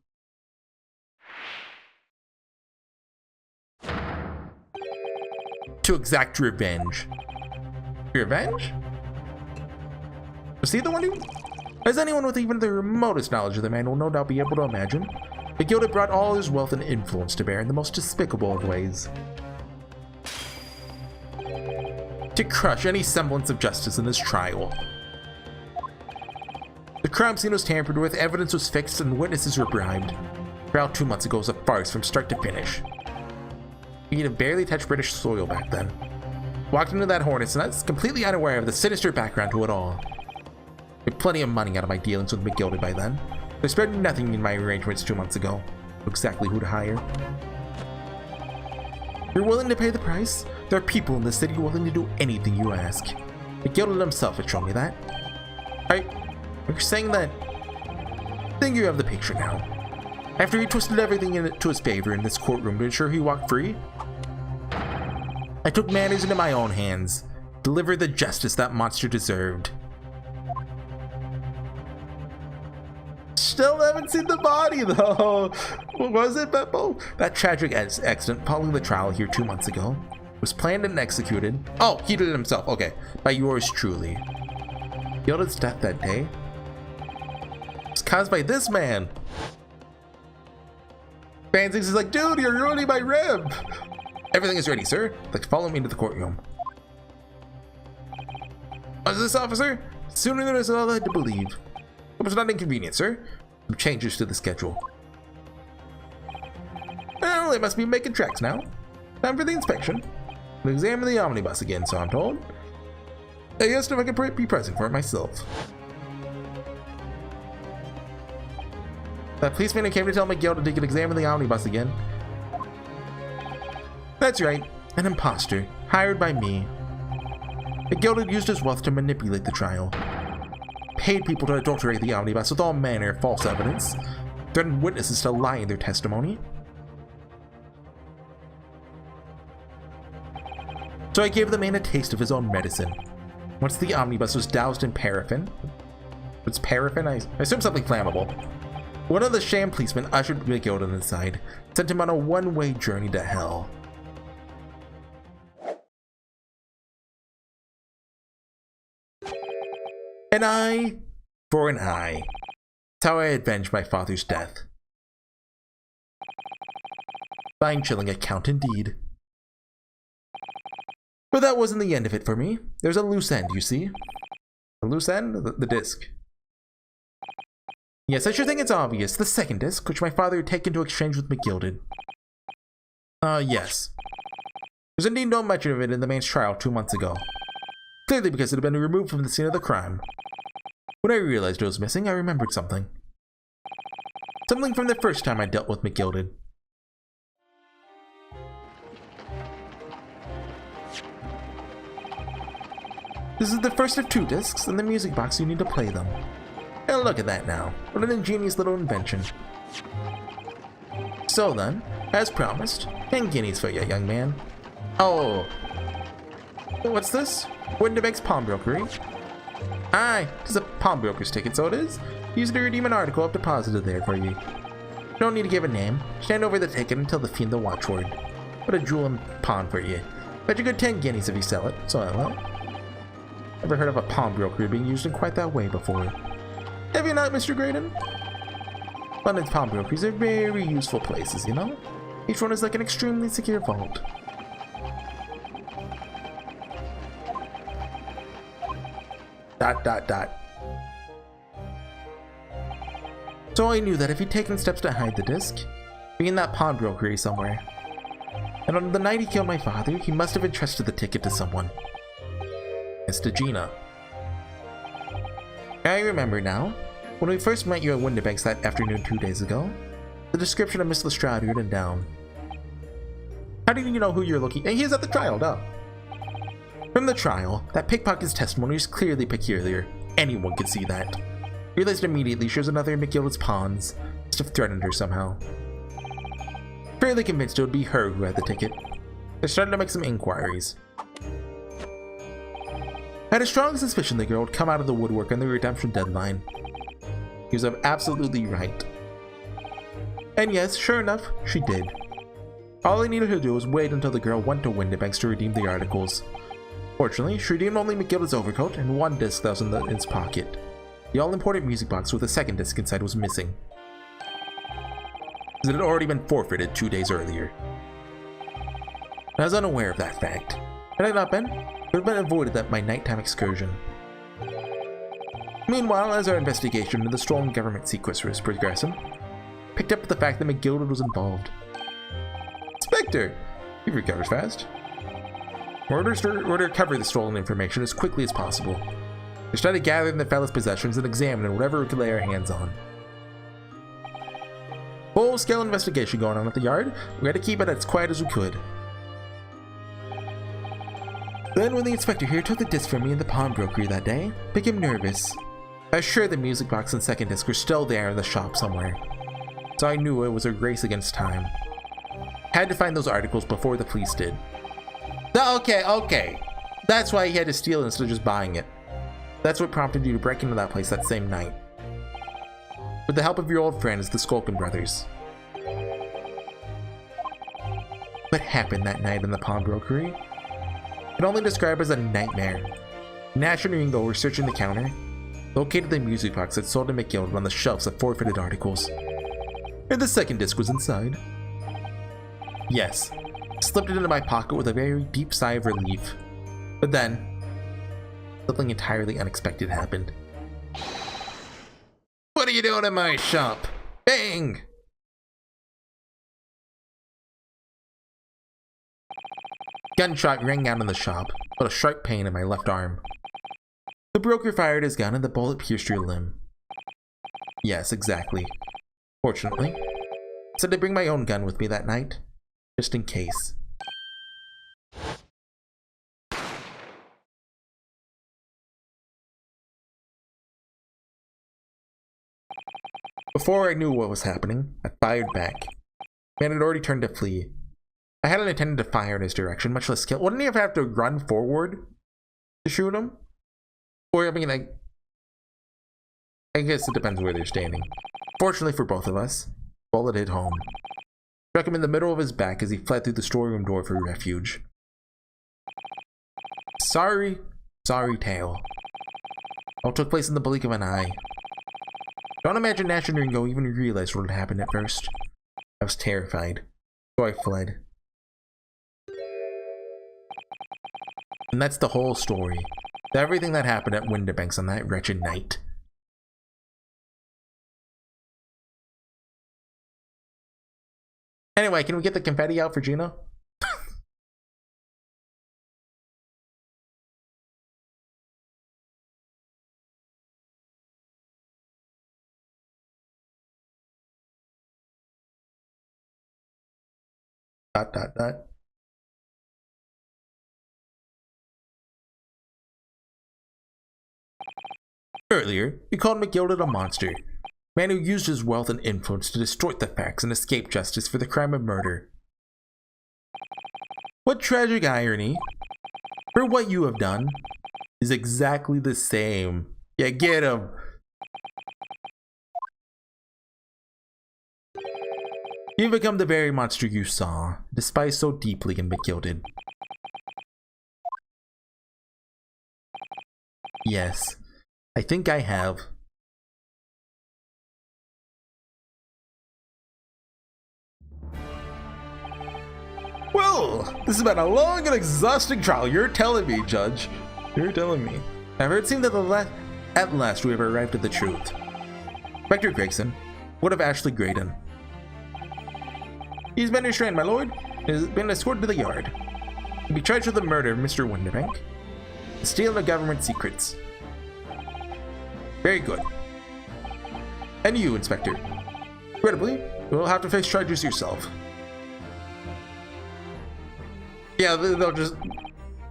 S1: To exact revenge. Revenge? Was he the one who... As anyone with even the remotest knowledge of the man will no doubt be able to imagine, McGilden brought all his wealth and influence to bear in the most despicable of ways. To crush any semblance of justice in this trial. The crime scene was tampered with, evidence was fixed, and witnesses were bribed. Trial 2 months ago was a farce from start to finish. He had barely touched British soil back then. Walked into that hornet's nest, completely unaware of the sinister background to it all. I had plenty of money out of my dealings with McGilden by then. I spared nothing in my arrangements 2 months ago. Knew exactly who to hire. You're willing to pay the price? There are people in this city willing to do anything you ask. McGilden himself had shown me that. You're saying that... I think you have the picture now. After he twisted everything in it to his favor in this courtroom to ensure he walked free, I took matters into my own hands. Delivered the justice that monster deserved. Still haven't seen the body though. What was it, Beppo? That tragic accident following the trial here 2 months ago was planned and executed. Oh, he did it himself. Okay, by yours truly. Gilden's death that day was caused by this man. Fanzix is like, dude, you're ruining my rib. Everything is ready, sir. Like, follow me into the courtroom. What's this, officer? Sooner than I led to believe. It was not inconvenient, sir. Some changes to the schedule. Well, they must be making tracks now. Time for the inspection. We'll examine the omnibus again, so I'm told. I asked if I could be present for it myself. That policeman who came to tell McGilden he could examine the omnibus again. That's right, an imposter, hired by me. McGilden used his wealth to manipulate the trial. Paid people to adulterate the omnibus with all manner of false evidence. Threatened witnesses to lie in their testimony. So I gave the man a taste of his own medicine. Once the omnibus was doused in paraffin. It's paraffin? I assume something flammable. One of the sham policemen ushered McGilden inside, sent him on a one-way journey to hell. An eye for an eye. That's how I avenged my father's death. Spine-chilling account indeed. But that wasn't the end of it for me. There's a loose end, you see. A loose end? The disc. Yes, I should think it's obvious. The second disc, which my father had taken to exchange with McGilded. Yes. There's indeed no mention of it in the man's trial 2 months ago. Clearly because it had been removed from the scene of the crime. When I realized it was missing, I remembered something. Something from the first time I dealt with McGilded. This is the first of 2 discs, and the music box you need to play them. And look at that now. What an ingenious little invention. So then, as promised, 10 guineas for you, young man. Oh. What's this? Winterbank's pawnbrokery? Aye, it's a pawnbroker's ticket, so it is. Use it to redeem an article I've deposited there for you. Don't need to give a name. Stand over the ticket until the fiend the watchword. Put a jewel in pawn for you. Bet you good 10 guineas if you sell it, so I will. Never heard of a pawnbroker being used in quite that way before. Have you not, Mr. Graydon? London's pawnbrokeries are very useful places, you know? Each one is like an extremely secure vault. ... So I knew that if he'd taken steps to hide the disc, be in that pawnbrokery somewhere. And on the night he killed my father, he must have entrusted the ticket to someone. It's to Gina. I remember now. When we first met you at Winterbanks that afternoon 2 days ago, the description of Miss Lestrade written down. How do you know who you're looking at? He is at the trial, duh. From the trial, that pickpocket's testimony is clearly peculiar. Anyone could see that. Realized immediately she was another of McGilded's pawns. Must have threatened her somehow. Fairly convinced it would be her who had the ticket. I started to make some inquiries. I had a strong suspicion the girl would come out of the woodwork on the redemption deadline. He was absolutely right. And yes, sure enough, she did. All I needed to do was wait until the girl went to Winterbanks to redeem the articles. Fortunately, she redeemed only McGilded's overcoat and 1 disc that was in his pocket. The all-important music box with a second disc inside was missing, as it had already been forfeited 2 days earlier. I was unaware of that fact. Had I not been, it would have been avoided at my nighttime excursion. Meanwhile, as our investigation into the stolen government secrets was progressing, picked up with the fact that McGilded was involved. Inspector! He recovers fast. Orders to recover the stolen information as quickly as possible. We started gathering the fellow's possessions and examining whatever we could lay our hands on. Full-scale investigation going on at the yard. We had to keep it as quiet as we could. Then when the inspector here took the disc from me in the pawnbrokery that day, it became nervous. I was sure the music box and second disc were still there in the shop somewhere. So I knew it was a race against time. Had to find those articles before the police did. Okay. That's why he had to steal it instead of just buying it. That's what prompted you to break into that place that same night. With the help of your old friends, the Skulkin brothers. What happened that night in the pawnbrokery? I can only describe as a nightmare. Nash and Ringo were searching the counter, located the music box that sold to McGilded on the shelves of forfeited articles. And the second disc was inside. Yes, slipped it into my pocket with a very deep sigh of relief. But then, something entirely unexpected happened. What are you doing in my shop? Bang! Gunshot rang out in the shop, but a sharp pain in my left arm. The broker fired his gun and the bullet pierced your limb. Yes, exactly. Fortunately, I said to bring my own gun with me that night, just in case. Before I knew what was happening, I fired back. Man had already turned to flee. I hadn't intended to fire in his direction, much less kill. Wouldn't he have to run forward to shoot him? Or, I mean, I guess it depends where they're standing. Fortunately for both of us, bullet hit home. Struck him in the middle of his back as he fled through the storeroom door for refuge. Sorry tale. All took place in the blink of an eye. Don't imagine Nash and Ringo even realized what had happened at first. I was terrified, so I fled. And that's the whole story. Everything that happened at Winterbanks on that wretched night. Anyway, can we get the confetti out for Gina? Dot dot dot. Earlier, he called McGilded a monster. Man who used his wealth and influence to distort the facts and escape justice for the crime of murder. What tragic irony. For what you have done is exactly the same. Yeah, get him. You've become the very monster you saw, despised so deeply and McGilded. Yes, I think I have. Well, this has been a long and exhausting trial. You're telling me, Judge. You're telling me. However, it seemed that at last we have arrived at the truth. Inspector Gregson, what of Ashley Graydon? He's been restrained, my lord. He has been escorted to the yard. He'll be charged with the murder of Mr. Winterbank, the stealing of government secrets. Very good. And you, Inspector. Incredibly, you will have to face charges yourself. Yeah, they'll just...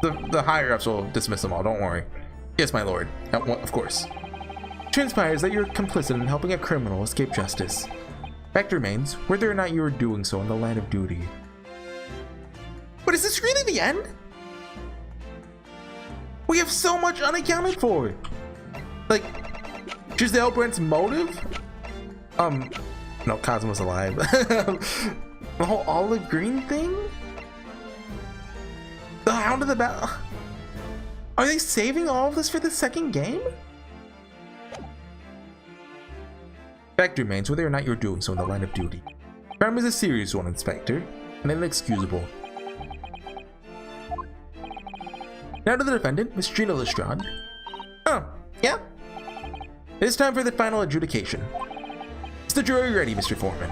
S1: The higher-ups will dismiss them all, don't worry. Yes, my lord. Of course. It transpires that you're complicit in helping a criminal escape justice. Fact remains, whether or not you are doing so in the line of duty. But is this really the end? We have so much unaccounted for! Like, Giselle Brent's motive? No, Cosmo's alive. The whole olive green thing? The Hound of the Battle? Are they saving all of this for the second game? Fact remains whether or not you're doing so in the line of duty. Crime is a serious one, Inspector, and inexcusable. Now to the defendant, Miss Gina Lestrade. Oh, yeah? It is time for the final adjudication. Is the jury ready, Mr. Foreman?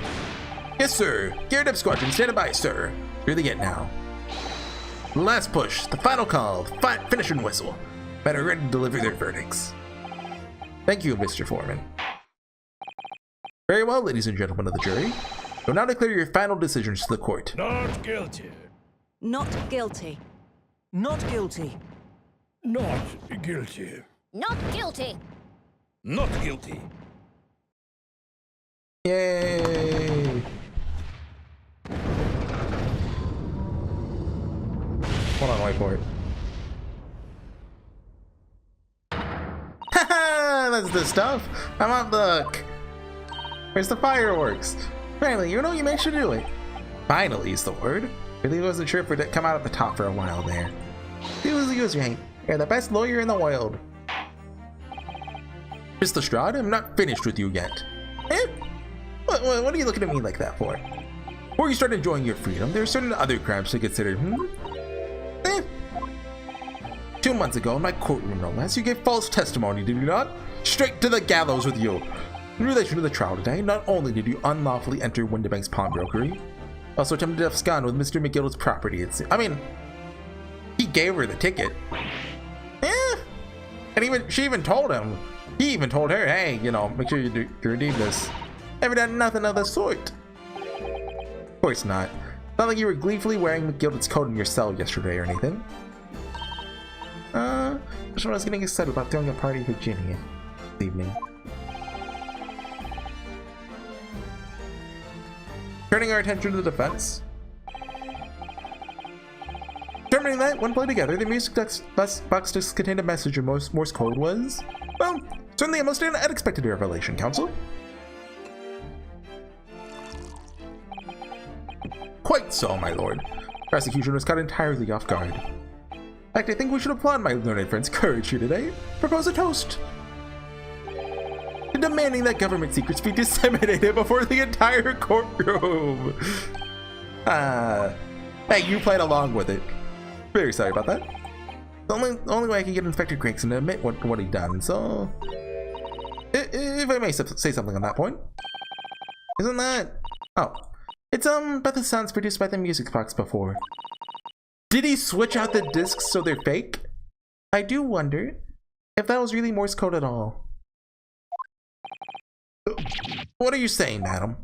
S1: Yes, sir. Geared up, squadron. Stand by, sir. Here they get now. Last push. The final call. Finishing whistle. Men are ready to deliver their verdicts. Thank you, Mr. Foreman. Very well, ladies and gentlemen of the jury. You'll now declare your final decisions to the court.
S2: Not guilty.
S3: Not guilty.
S4: Not guilty.
S2: Not guilty.
S5: Not guilty.
S2: Not guilty.
S1: Yay! Hold on, whiteboard. Haha! That's the stuff! I'm on the... Where's the fireworks? Finally, you know you managed to do it. Finally is the word. Really wasn't sure if it'd come out at the top for a while there. Excuse me, you're the best lawyer in the world. Miss Lestrade, I'm not finished with you yet. Eh? What are you looking at me like that for? Before you start enjoying your freedom, there are certain other crimes to consider, 2 months ago, in my courtroom, no less, you gave false testimony, did you not? Straight to the gallows with you. In relation to the trial today, not only did you unlawfully enter Winterbank's pawnbrokery, also attempted to abscond with Mr. McGild's property. I mean, he gave her the ticket. And she even told him. He even told her, hey, you know, make sure you redeem this. Never done nothing of the sort. Of course not. Not like you were gleefully wearing McGild's coat in your cell yesterday or anything. Just when I was getting excited about throwing a party for Ginny this evening. Turning our attention to the defense. Determining that, when played together, the music box disc contained a message in Morse code was, well, Certainly a most unexpected revelation, Counsel. Quite so, my lord. Prosecution was caught entirely off guard. In fact, I think we should applaud my learned friend's courage here today. Propose a toast. Demanding that government secrets be disseminated before the entire courtroom. Hey, you played along with it. Very sorry about that. The only way I can get Inspector Gregson to admit what he done, so... If I may say something on that point. Isn't that... Oh. It's, about the sounds produced by the music box before. Did he switch out the discs so they're fake? I do wonder if that was really Morse code at all. What are you saying, madam?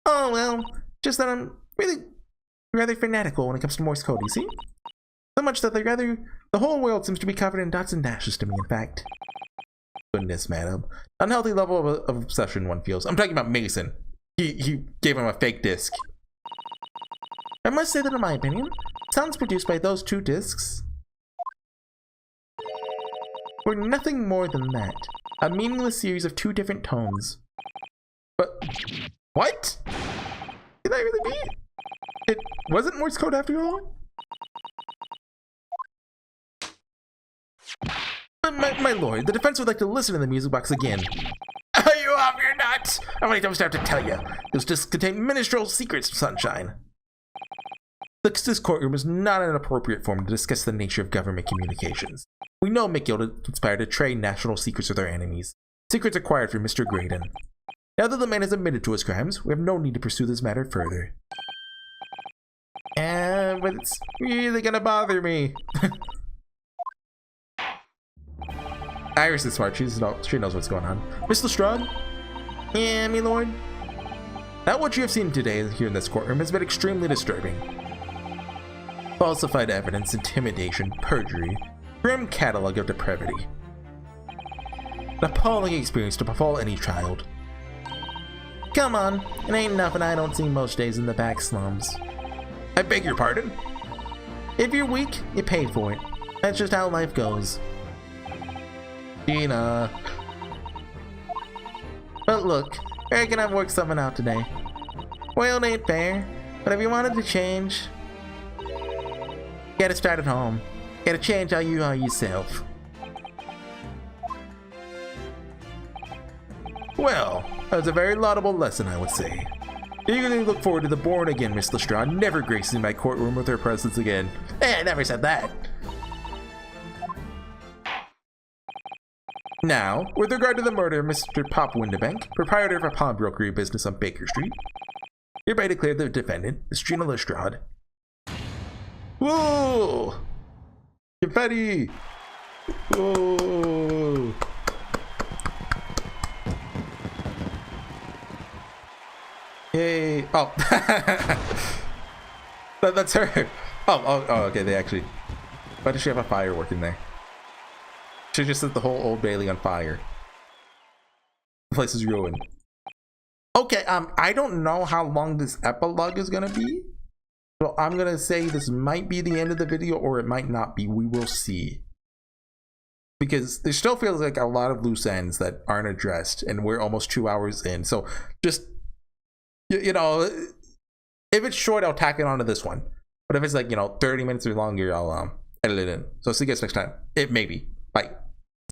S1: Oh, well, just that I'm really rather fanatical when it comes to Morse code, you see? So much that the whole world seems to be covered in dots and dashes to me, in fact. Goodness, madam. Unhealthy level of obsession one feels. I'm talking about Mason. He gave him a fake disc. I must say that in my opinion, sounds produced by those two discs were nothing more than that. A meaningless series of two different tones. But, what? Did that really be? It wasn't Morse code after all? My lord, the defense would like to listen to the music box again. Are you off your nuts? How many times do I have to tell you? Those discs contain ministerial secrets, sunshine. This courtroom is not an appropriate forum to discuss the nature of government communications. We know McGilda conspired to trade national secrets with our enemies. Secrets acquired from Mr. Graydon. Now that the man has admitted to his crimes, we have no need to pursue this matter further. But it's really gonna bother me. Iris is smart. She knows what's going on. Miss Lestrade? Yeah, my lord? Now what you have seen today here in this courtroom has been extremely disturbing. Falsified evidence, intimidation, perjury, grim catalog of depravity. An appalling experience to befall any child. Come on, it ain't nothing I don't see most days in the back slums. I beg your pardon? If you're weak, you pay for it. That's just how life goes. Gina. But look, I reckon I've worked something out today. Well, it ain't fair, but if you wanted to change, you gotta start at home. You gotta change how you are yourself. Well, that was a very laudable lesson, I would say. Eagerly look forward to the born-again Miss Lestrade never gracing my courtroom with her presence again. I never said that. Now, with regard to the murder of Mr. Pop Windebank, proprietor of a pawnbrokery business on Baker Street, hereby declare the defendant, Miss Gina Lestrade. Whoa! Confetti! Whoa! Yay! Oh, that's her. Oh, okay. They actually. Why does she have a firework in there? She just set the whole Old Bailey on fire. The place is ruined. Okay, I don't know how long this epilogue is gonna be. So I'm gonna say this might be the end of the video, or it might not be. We will see. Because there still feels like a lot of loose ends that aren't addressed, and we're almost 2 hours in. So just, you know, if it's short, I'll tack it onto this one. But if it's like, 30 minutes or longer, I'll edit it in. So see you guys next time. It may be. Bye.